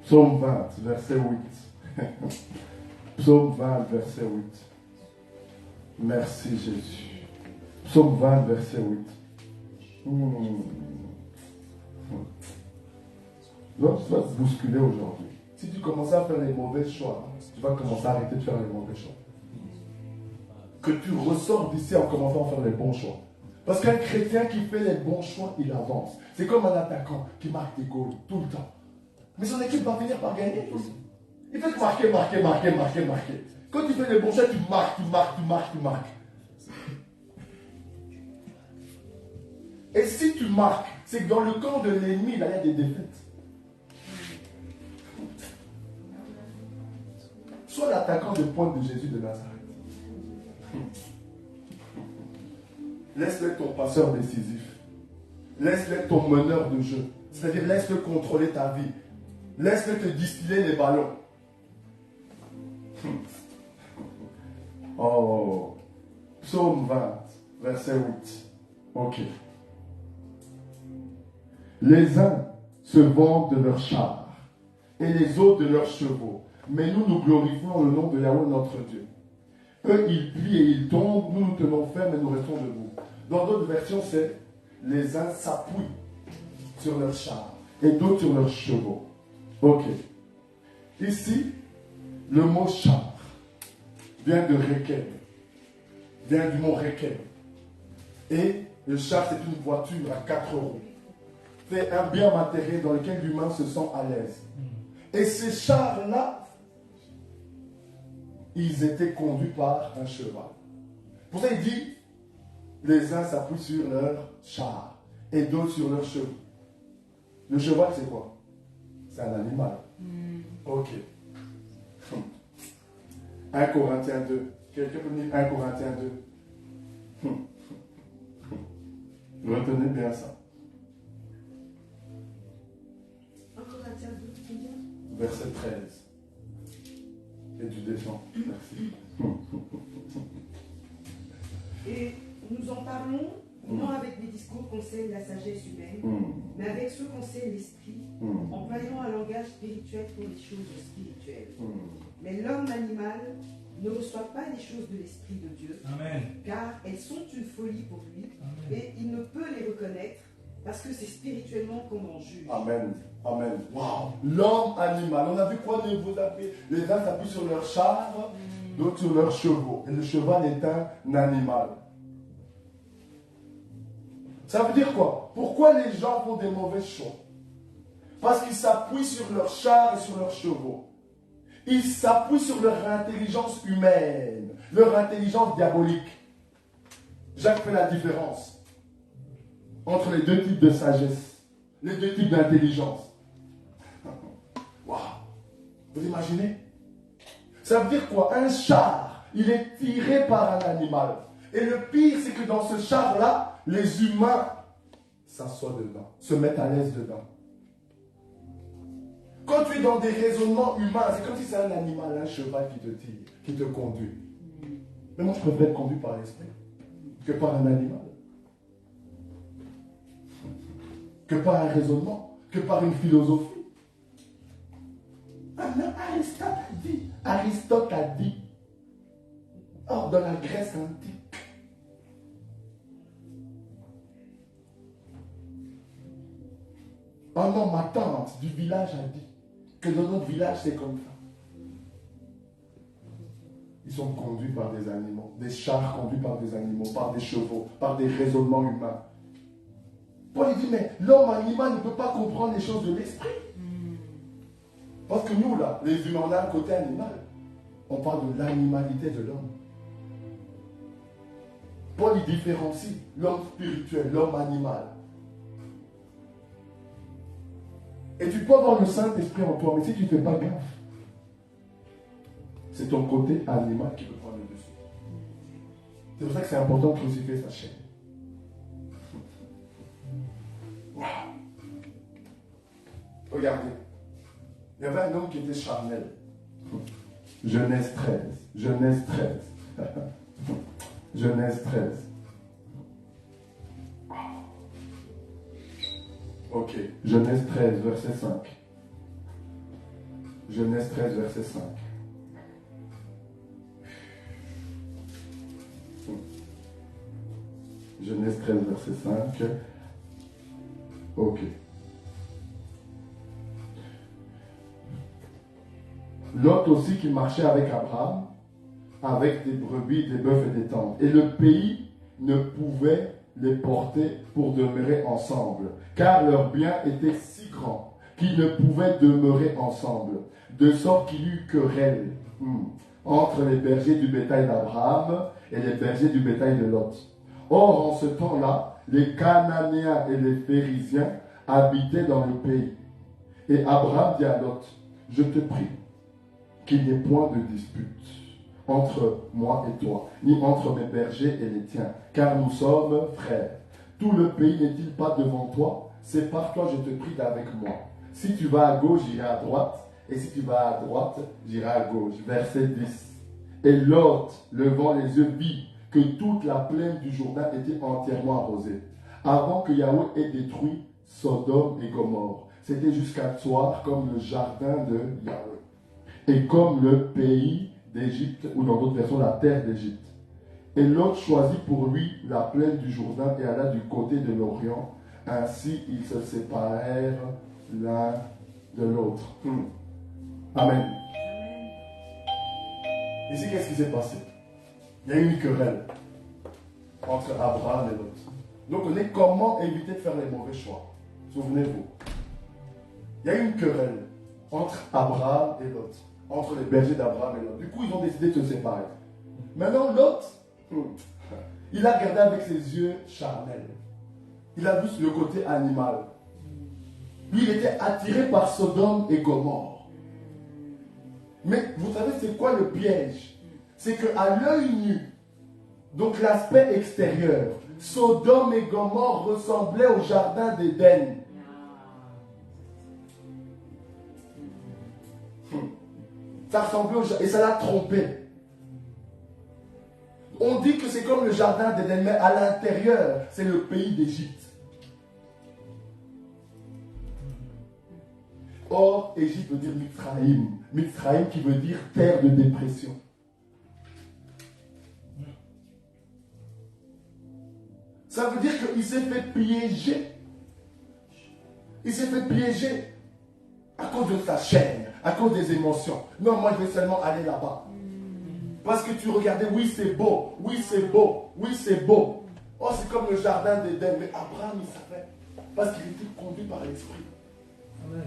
Psaume 20, verset 8. Psaume 20, verset 8. Merci Jésus. Psaume 20, verset 8. Donc, tu vas te bousculer aujourd'hui. Si tu commences à faire les mauvais choix, tu vas commencer à arrêter de faire les mauvais choix. que tu ressors d'ici en commençant à faire les bons choix. Parce qu'un chrétien qui fait les bons choix, il avance. C'est comme un attaquant qui marque des goals tout le temps. Mais son équipe va finir par gagner. Il fait que marquer. Quand tu fais les bons choix, tu marques. Et si tu marques, c'est que dans le camp de l'ennemi, là, il y a des défaites. Sois l'attaquant de pointe de Jésus de Nazareth. Laisse-le ton passeur décisif. Laisse-le ton meneur de jeu. C'est-à-dire, laisse-le contrôler ta vie. Laisse-le te distiller les ballons. Oh. Psaume 20, verset 8. Ok. Les uns se vantent de leurs chars et les autres de leurs chevaux. Mais nous glorifions le nom de Yahweh notre Dieu. Eux, ils plient et ils tombent, nous tenons ferme et nous restons debout. Dans d'autres versions, c'est les uns s'appuient sur leurs chars et d'autres sur leurs chevaux. Ok. Ici, le mot char vient de Rekem, vient du mot Rekem. Et le char, c'est une voiture à 4 roues. C'est un bien matériel dans lequel l'humain se sent à l'aise. Et ces chars-là, ils étaient conduits par un cheval. Pour ça, il dit, les uns s'appuient sur leur char et d'autres sur leurs chevaux. Le cheval, c'est quoi? C'est un animal. Ok. 1 Corinthiens 2. Quelqu'un peut me dire 1 Corinthiens 2. Retenez bien ça. 1 Corinthiens 2, combien? Verset 13. Et tu descends. Merci. Et nous en parlons, non avec des discours qu'enseigne la sagesse humaine, mais avec ceux qu'enseigne l'esprit, employant un langage spirituel pour les choses spirituelles. Mais l'homme animal ne reçoit pas les choses de l'esprit de Dieu, Amen. car elles sont une folie pour lui, Amen. et il ne peut les reconnaître, parce que c'est spirituellement qu'on en juge. Amen. Amen. Wow. L'homme animal. On a vu quoi de vous appuyer? Les uns s'appuient sur leurs chars, d'autres sur leurs chevaux. Et le cheval est un animal. Ça veut dire quoi? Pourquoi les gens font des mauvais choix? Parce qu'ils s'appuient sur leurs chars et sur leurs chevaux. Ils s'appuient sur leur intelligence humaine, leur intelligence diabolique. Jacques fait la différence entre les deux types de sagesse, les deux types d'intelligence. Waouh! Vous imaginez? Ça veut dire quoi? Un char, il est tiré par un animal. Et le pire, c'est que dans ce char-là, les humains s'assoient dedans, se mettent à l'aise dedans. Quand tu es dans des raisonnements humains, c'est comme si c'est un animal, un cheval qui te tire, qui te conduit. Mais moi, je préfère être conduit par l'esprit que par un animal. Que par un raisonnement, que par une philosophie. Ah non, Aristote a dit, or dans la Grèce antique, oh non, ma tante du village a dit que dans notre village c'est comme ça. Ils sont conduits par des animaux, des chars conduits par des animaux, par des chevaux, par des raisonnements humains. Paul dit, mais l'homme animal ne peut pas comprendre les choses de l'esprit. Parce que nous, là, les humains, on a un côté animal. On parle de l'animalité de l'homme. Paul, il différencie l'homme spirituel, l'homme animal. Et tu peux avoir le Saint-Esprit en toi, mais si tu ne fais pas gaffe, c'est ton côté animal qui peut prendre le dessus. C'est pour ça que c'est important de crucifier sa chair. Wow. Regardez. Il y avait un homme qui était charnel. Genèse 13. Genèse 13. Genèse 13. Ok. Genèse 13, verset 5. Genèse 13, verset 5. Genèse 13, verset 5. Ok. Lot aussi qui marchait avec Abraham avec des brebis, des bœufs et des tentes. Et le pays ne pouvait les porter pour demeurer ensemble, car leurs biens étaient si grands qu'ils ne pouvaient demeurer ensemble, de sorte qu'il y eut querelle entre les bergers du bétail d'Abraham et les bergers du bétail de Lot. Or, en ce temps-là, les Cananéens et les Phérésiens habitaient dans le pays. Et Abraham dit à Lot, je te prie qu'il n'y ait point de dispute entre moi et toi, ni entre mes bergers et les tiens, car nous sommes frères. Tout le pays n'est-il pas devant toi? C'est par toi, je te prie, d'avec moi. Si tu vas à gauche, j'irai à droite, et si tu vas à droite, j'irai à gauche. Verset 10. Et Lot, levant les yeux, vit que toute la plaine du Jourdain était entièrement arrosée, avant que Yahweh ait détruit Sodome et Gomorrhe. C'était jusqu'à Tsoar comme le jardin de Yahweh, et comme le pays d'Égypte, ou dans d'autres versions, la terre d'Égypte. Et Lot choisit pour lui la plaine du Jourdain et alla du côté de l'Orient. Ainsi, ils se séparèrent l'un de l'autre. Amen. Ici, qu'est-ce qui s'est passé? Il y a eu une querelle entre Abraham et Lot. Donc, on est comment éviter de faire les mauvais choix. Souvenez-vous. Il y a eu une querelle entre Abraham et Lot, entre les bergers d'Abraham et Lot. Du coup, ils ont décidé de se séparer. Maintenant, Lot, il a regardé avec ses yeux charnels. Il a vu le côté animal. Lui, il était attiré par Sodome et Gomorrhe. Mais vous savez, c'est quoi le piège? C'est qu'à l'œil nu, donc l'aspect extérieur, Sodome et Gomorrhe ressemblaient au jardin d'Éden. Ça ressemblait au jardin et ça l'a trompé. On dit que c'est comme le jardin d'Éden, mais à l'intérieur, c'est le pays d'Égypte. Or, Égypte veut dire Mitzraïm. Mitzraïm qui veut dire terre de dépression. Ça veut dire qu'il s'est fait piéger. Il s'est fait piéger à cause de sa chaîne, à cause des émotions. Non, moi je vais seulement aller là-bas. Parce que tu regardais, oui c'est beau, oui c'est beau, oui c'est beau. Oh, c'est comme le jardin d'Éden. Mais Abraham, il savait. Parce qu'il était conduit par l'esprit. Amen.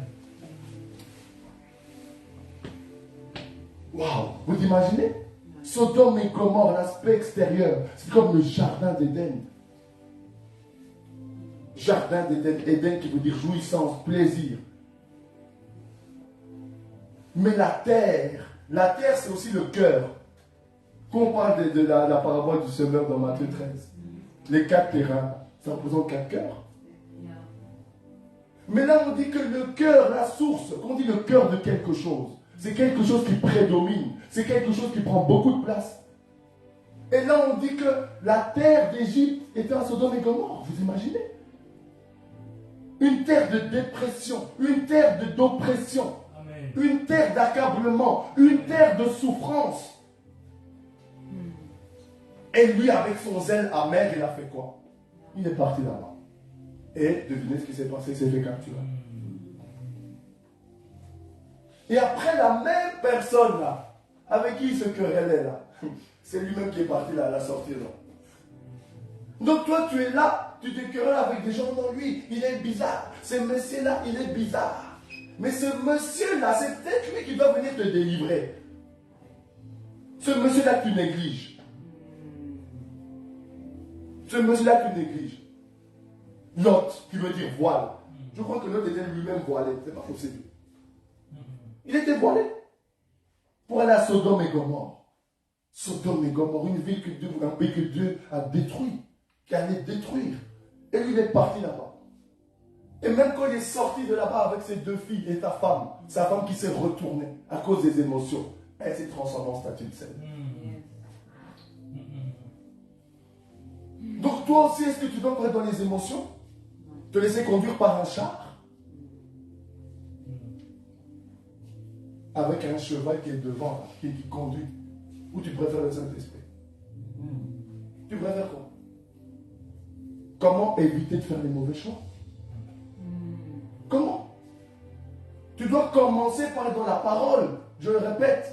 Waouh, vous imaginez? Sodome et Gomorrhe, l'aspect extérieur, c'est comme le jardin d'Éden. Jardin d'Éden, Éden qui veut dire jouissance, plaisir. Mais la terre c'est aussi le cœur. Quand on parle de la parabole du semeur dans Matthieu 13, les 4 terrains, ça représente 4 cœurs. Mais là on dit que le cœur, la source, quand on dit le cœur de quelque chose, c'est quelque chose qui prédomine, c'est quelque chose qui prend beaucoup de place. Et là on dit que la terre d'Égypte était à Sodome et Gomorrhe, vous imaginez? Une terre de dépression, une terre d'oppression, une terre d'accablement, une terre de souffrance. Et lui, avec son zèle amer, il a fait quoi? Il est parti là-bas. Et devinez ce qui s'est passé, il s'est fait capturer. Et après, la même personne là, avec qui il se querellait là, c'est lui-même qui est parti là, à la sortie là. Donc toi, tu es là, tu te querelles avec des gens, non, lui, il est bizarre. Ce monsieur-là, il est bizarre. Mais ce monsieur-là, c'est peut-être lui qui doit venir te délivrer. Ce monsieur-là que tu négliges. Ce monsieur-là que tu négliges. Lot, qui veut dire voile. Je crois que Lot était lui-même voilé. C'est pas possible. Il était voilé. Pour aller à Sodome et Gomorrhe. Sodome et Gomorrhe, une ville un pays que Dieu a détruit. Qui allait détruire. Et lui, il est parti là-bas. Et même quand il est sorti de là-bas avec ses 2 filles et sa femme qui s'est retournée à cause des émotions, elle s'est transformée en statue de sel. Donc toi aussi, est-ce que tu dois être dans les émotions? Te laisser conduire par un char? Avec un cheval qui est devant, qui conduit? Ou tu préfères le Saint-Esprit? Tu préfères quoi? Comment éviter de faire les mauvais choix? Comment? Tu dois commencer par être dans la parole. Je le répète.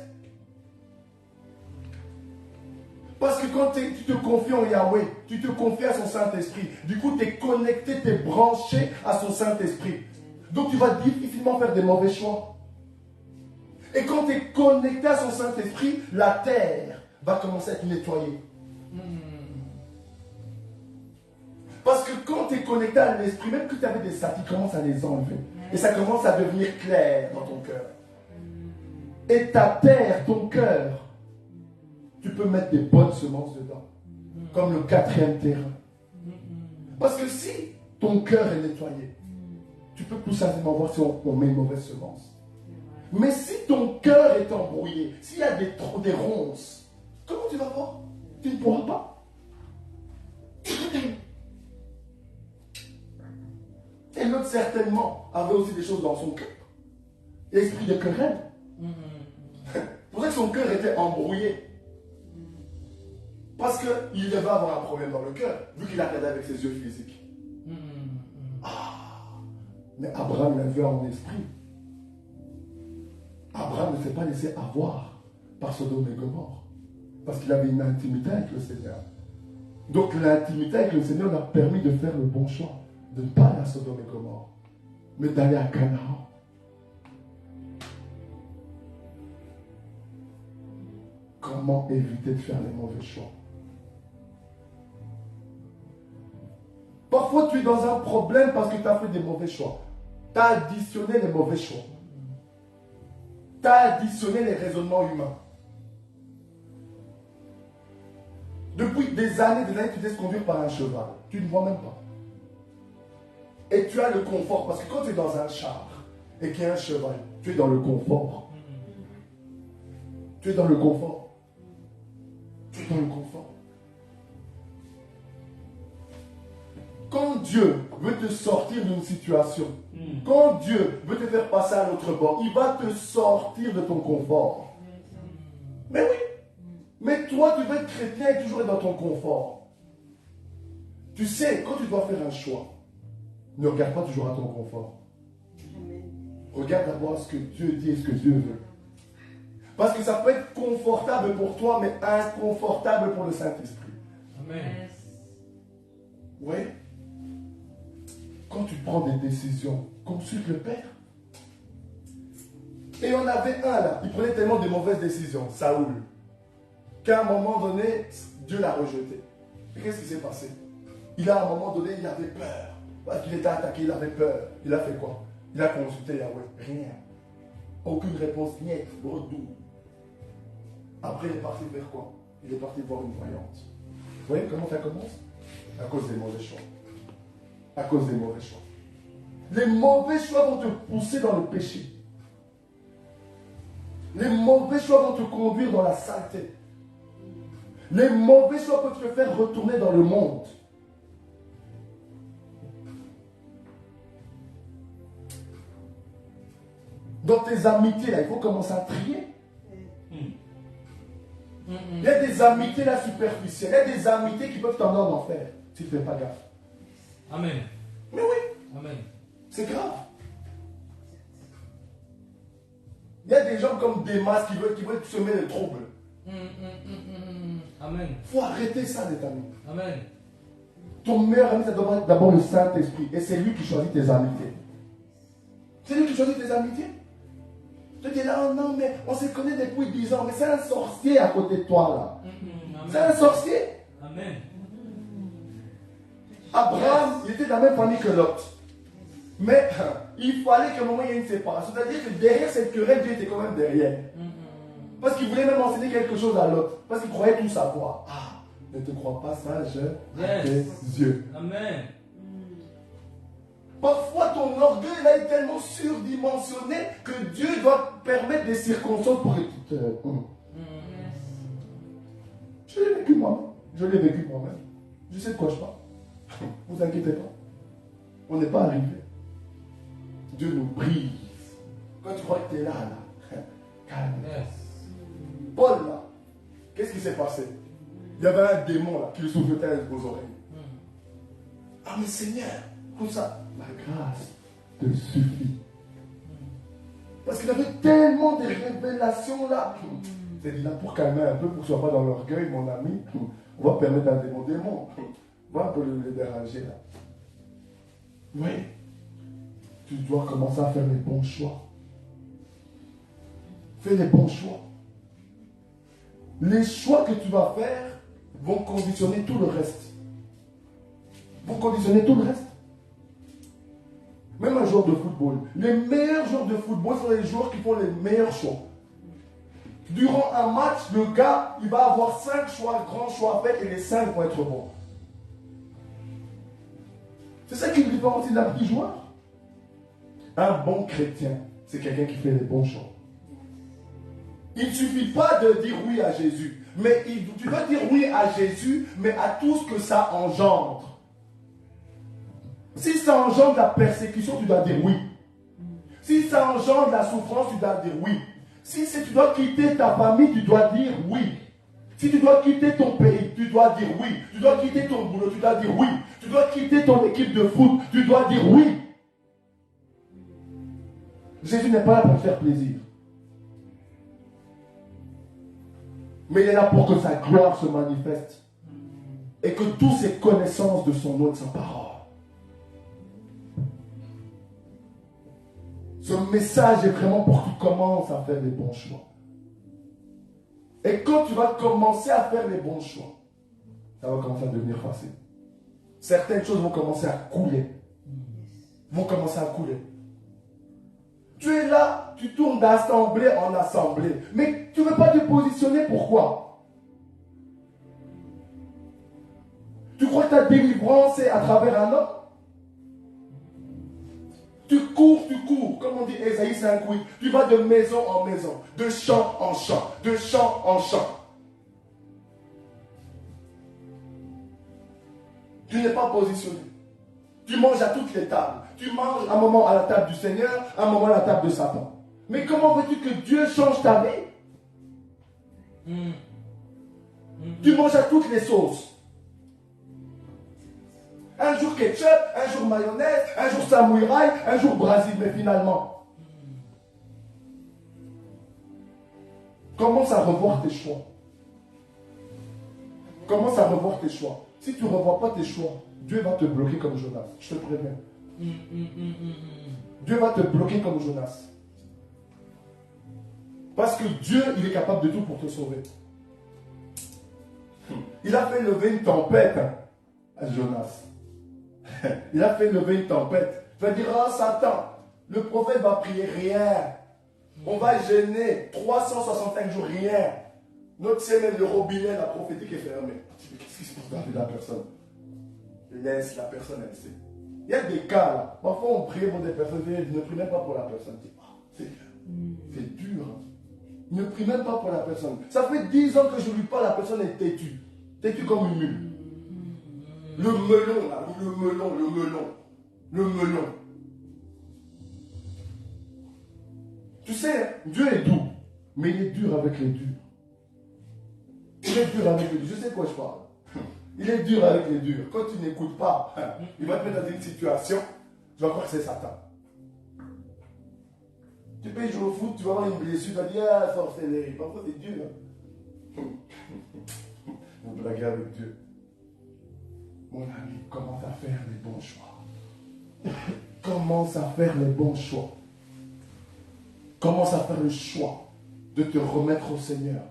Parce que quand tu te confies en Yahweh, tu te confies à son Saint-Esprit. Du coup, tu es connecté, tu es branché à son Saint-Esprit. Donc, tu vas difficilement faire des mauvais choix. Et quand tu es connecté à son Saint-Esprit, la terre va commencer à être nettoyée. Parce que quand tu es connecté à l'Esprit, même que tu avais des sacs, tu commences à les enlever. Et ça commence à devenir clair dans ton cœur. Et ta terre, ton cœur, tu peux mettre des bonnes semences dedans. Comme le 4e terrain. Parce que si ton cœur est nettoyé, tu peux tout simplement voir si on met une mauvaise semence. Mais si ton cœur est embrouillé, s'il y a des ronces, comment tu vas voir? Tu ne pourras pas. Et l'autre certainement avait aussi des choses dans son cœur. L'esprit de querelle. C'est pour ça que son cœur était embrouillé. Parce qu'il devait avoir un problème dans le cœur, vu qu'il a regardé avec ses yeux physiques. Mais Abraham l'a vu en esprit. Abraham ne s'est pas laissé avoir par Sodome et Gomorrhe. Parce qu'il avait une intimité avec le Seigneur. Donc l'intimité avec le Seigneur l'a permis de faire le bon choix. De ne pas aller à Sodome et Gomorrhe, mais d'aller à Canaan. Comment éviter de faire les mauvais choix? Parfois tu es dans un problème parce que tu as fait des mauvais choix. Tu as additionné les mauvais choix. Tu as additionné les raisonnements humains. Depuis des années, tu te laisses conduire par un cheval. Tu ne vois même pas. Et tu as le confort. Parce que quand tu es dans un char et qu'il y a un cheval, tu es dans le confort. Tu es dans le confort. Tu es dans le confort. Quand Dieu veut te sortir d'une situation, quand Dieu veut te faire passer à l'autre bord, il va te sortir de ton confort. Mais oui. Mais toi, tu veux être chrétien et toujours être dans ton confort. Tu sais, quand tu dois faire un choix, ne regarde pas toujours à ton confort. Regarde d'abord ce que Dieu dit et ce que Dieu veut. Parce que ça peut être confortable pour toi, mais inconfortable pour le Saint-Esprit. Amen. Oui. Quand tu prends des décisions, consulte le Père. Et on avait un là, il prenait tellement de mauvaises décisions, Saoul, qu'à un moment donné, Dieu l'a rejeté. Et qu'est-ce qui s'est passé? À un moment donné, il avait peur. Parce qu'il était attaqué, il avait peur. Il a fait quoi? Il a consulté Yahweh. Rien. Aucune réponse, niet, redou. Après, il est parti vers quoi? Il est parti voir une voyante. Vous voyez comment ça commence? À cause des mauvais choix. À cause des mauvais choix. Les mauvais choix vont te pousser dans le péché. Les mauvais choix vont te conduire dans la saleté. Les mauvais choix peuvent te faire retourner dans le monde. Dans tes amitiés, là, il faut commencer à trier. Il y a des amitiés là superficielles. Il y a des amitiés qui peuvent t'emmener en enfer si tu ne fais pas gaffe. Amen. Mais oui. Amen. C'est grave. Il y a des gens comme Démas qui veulent semer le trouble. Amen. Il faut arrêter ça, les amis. Amen. Ton meilleur ami, ça doit être d'abord le Saint-Esprit. Et c'est lui qui choisit tes amitiés. C'est lui qui choisit tes amitiés. Tu te dis là, oh non, mais on se connaît depuis 10 ans. Mais c'est un sorcier à côté de toi, là. C'est un sorcier. Amen. Abraham, il était de la même famille que Lot. Mais il fallait qu'à un moment il y ait une séparation. C'est-à-dire que derrière cette querelle, Dieu était quand même derrière. Parce qu'il voulait même enseigner quelque chose à Lot. Parce qu'il croyait tout savoir. Ah, ne te crois pas sage à tes yeux. Amen. Parfois, ton orgueil là, est tellement surdimensionné que Dieu doit permettre des circonstances pour que tu te... Je l'ai vécu moi-même. Je l'ai vécu moi-même. Je sais de quoi je parle. Vous inquiétez pas. On n'est pas arrivé. Dieu nous brise. Quand tu crois que tu es là, calme. Paul, là, qu'est-ce qui s'est passé? Il y avait un démon là qui le souffletait aux oreilles. Ah, mais Seigneur, comme ça, la grâce te suffit. Parce qu'il avait tellement de révélations là. C'est dit là pour calmer un peu, pour que tu ne sois pas dans l'orgueil, mon ami. On va permettre à des démons. On va un peu les déranger là. Oui. Tu dois commencer à faire les bons choix. Fais les bons choix. Les choix que tu vas faire vont conditionner tout le reste. Vont conditionner tout le reste. Même un joueur de football. Les meilleurs joueurs de football sont les joueurs qui font les meilleurs choix. Durant un match, le gars, il va avoir 5 choix, grands choix à faire et les 5 vont être bons. C'est ça qui le différencie d'un petit joueur. Un bon chrétien, c'est quelqu'un qui fait les bons choix. Il ne suffit pas de dire oui à Jésus, mais tu dois dire oui à Jésus, mais à tout ce que ça engendre. Si ça engendre la persécution, tu dois dire oui. Si ça engendre la souffrance, tu dois dire oui. Si tu dois quitter ta famille, tu dois dire oui. Si tu dois quitter ton pays, tu dois dire oui. Tu dois quitter ton boulot, tu dois dire oui. Tu dois quitter ton équipe de foot, tu dois dire oui. Jésus n'est pas là pour te faire plaisir. Mais il est là pour que sa gloire se manifeste. Et que tous ces connaissances de son nom et de sa parole. Ce message est vraiment pour que tu commences à faire les bons choix. Et quand tu vas commencer à faire les bons choix, ça va commencer à devenir facile. Certaines choses vont commencer à couler. Vont commencer à couler. Tu es là, tu tournes d'assemblée en assemblée. Mais tu ne veux pas te positionner, pourquoi? Tu crois que ta délivrance est à travers un homme? Tu cours, comme on dit Ésaïe 5:8. Tu vas de maison en maison, de champ en champ, de champ en champ. Tu n'es pas positionné. Tu manges à toutes les tables. Tu manges un moment à la table du Seigneur, un moment à la table de Satan. Mais comment veux-tu que Dieu change ta vie? Tu manges à toutes les sauces. Un jour ketchup, un jour mayonnaise, un jour samouraï, un jour Brésil, mais finalement. Commence à revoir tes choix. Commence à revoir tes choix. Si tu ne revois pas tes choix, Dieu va te bloquer comme Jonas. Je te préviens. Dieu va te bloquer comme Jonas. Parce que Dieu, il est capable de tout pour te sauver. Il a fait lever une tempête à Jonas. Il a fait lever une tempête. Tu vas dire, ah Satan, le prophète va prier rien. On va gêner 365 jours rien. Notre ciel, même le robinet, la prophétique est fermée. Qu'est-ce qui se passe dans la personne? Laisse la personne, elle sait. Il y a des cas là. Parfois on prie pour des personnes, ne prie même pas pour la personne. C'est dur. Ne prie même pas pour la personne. Ça fait 10 ans que je ne lui parle, la personne est têtue. Têtue comme une mule. Le melon là, le melon. Tu sais, Dieu est doux, mais il est dur avec les durs. Il est dur avec les durs. Je sais de quoi je parle. Il est dur avec les durs. Quand tu n'écoutes pas, il va te mettre dans une situation, tu vas croire que c'est Satan. Tu peux jouer au foot, tu vas avoir une blessure, tu vas dire, ah, sorcellerie. Parfois c'est dur. Vous blaguez avec Dieu. Mon ami, commence à faire les bons choix. Commence à faire les bons choix. Commence à faire le choix de te remettre au Seigneur.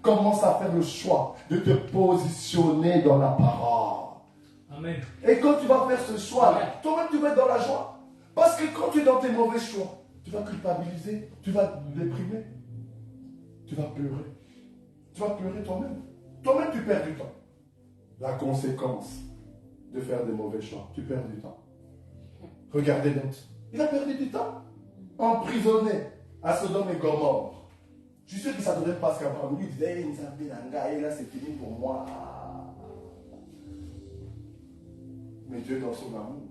Commence à faire le choix de te positionner dans la parole. Amen. Et quand tu vas faire ce choix-là, toi-même tu vas être dans la joie. Parce que quand tu es dans tes mauvais choix, tu vas culpabiliser, tu vas te déprimer, tu vas pleurer. Tu vas pleurer toi-même. Toi-même tu perds du temps. La conséquence de faire des mauvais choix, tu perds du temps. Regardez Lot. Il a perdu du temps. Emprisonné à Sodome et Gomorrhe. Je suis sûr que ça ne devait pas se qu'Abraham lui disait, hey, là c'est fini pour moi. Mais Dieu dans son amour,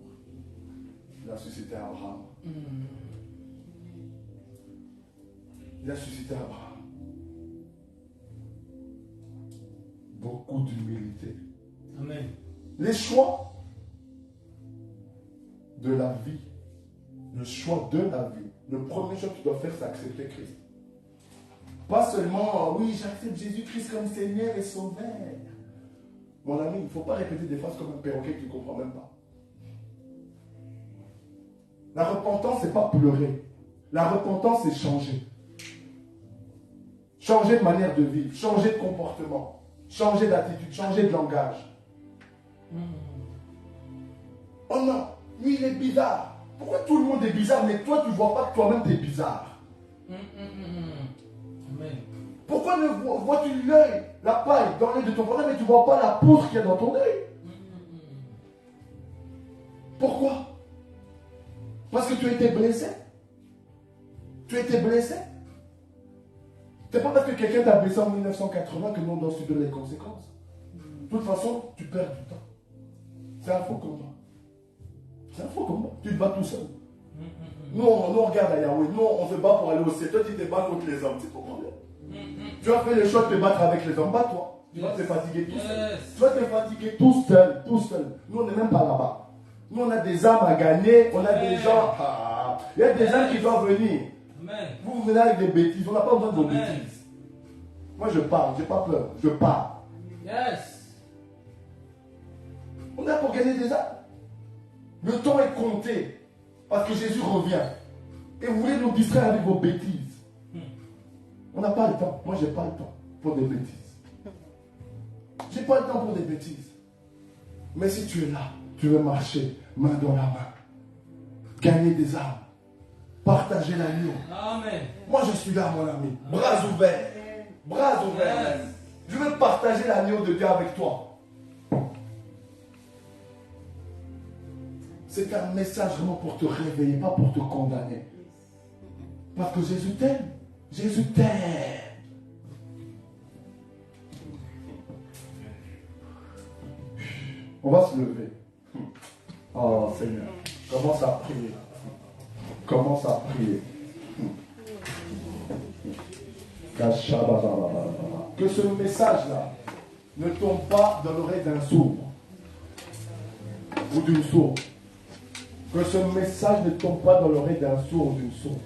il a suscité Abraham. Il a suscité Abraham. Beaucoup d'humilité. Amen. Les choix de la vie. Le choix de la vie. Le premier choix que tu dois faire, c'est accepter Christ. Pas seulement, oui, j'accepte Jésus-Christ comme Seigneur et Sauveur. Mon ami, il ne faut pas répéter des phrases comme un perroquet que tu ne comprends même pas. La repentance, ce n'est pas pleurer. La repentance, c'est changer. Changer de manière de vivre, changer de comportement, changer d'attitude, changer de langage. Oh non, lui il est bizarre. Pourquoi tout le monde est bizarre, mais toi tu ne vois pas que toi-même tu es bizarre? Amen. Pourquoi ne vois-tu l'œil, la paille dans l'œil de ton frère, mais tu ne vois pas la poutre qu'il y a dans ton œil? Pourquoi? Parce que tu as été blessé. Tu as été blessé. C'est pas parce que quelqu'un t'a blessé en 1980 que nous on doit subir les conséquences. De toute façon, tu perds du temps. C'est un faux combat. C'est un faux combat. Tu te bats tout seul. Nous, on regarde à Yahweh. Nous, on se bat pour aller au ciel. Toi, tu te bats contre les hommes. C'est ton problème. Tu as fait le choix de te battre avec les hommes. Bats-toi. Tu vas te fatiguer tout seul. Tu vas te fatiguer tout seul. Tout seul. Nous, on n'est même pas là-bas. Nous, on a des âmes à gagner. On a des gens. Il y a des âmes qui doivent venir. Vous venez avec des bêtises. On n'a pas besoin de vos bêtises. Moi, je parle. Je n'ai pas peur. Je parle. Yes. On est là pour gagner des âmes. Le temps est compté. Parce que Jésus revient. Et vous voulez nous distraire avec vos bêtises. On n'a pas le temps. Moi, je n'ai pas le temps pour des bêtises. Je n'ai pas le temps pour des bêtises. Mais si tu es là, tu veux marcher main dans la main. Gagner des âmes. Partager l'agneau. Amen. Moi, je suis là, mon ami. Bras ouverts. Bras ouverts. Yes. Je veux partager l'agneau de Dieu avec toi. C'est un message vraiment pour te réveiller, pas pour te condamner. Parce que Jésus t'aime. Jésus t'aime. On va se lever. Oh Seigneur, commence à prier. Commence à prier. Que ce message-là ne tombe pas dans l'oreille d'un sourd ou d'une sourde. Que ce message ne tombe pas dans l'oreille d'un sourd ou d'une sourde.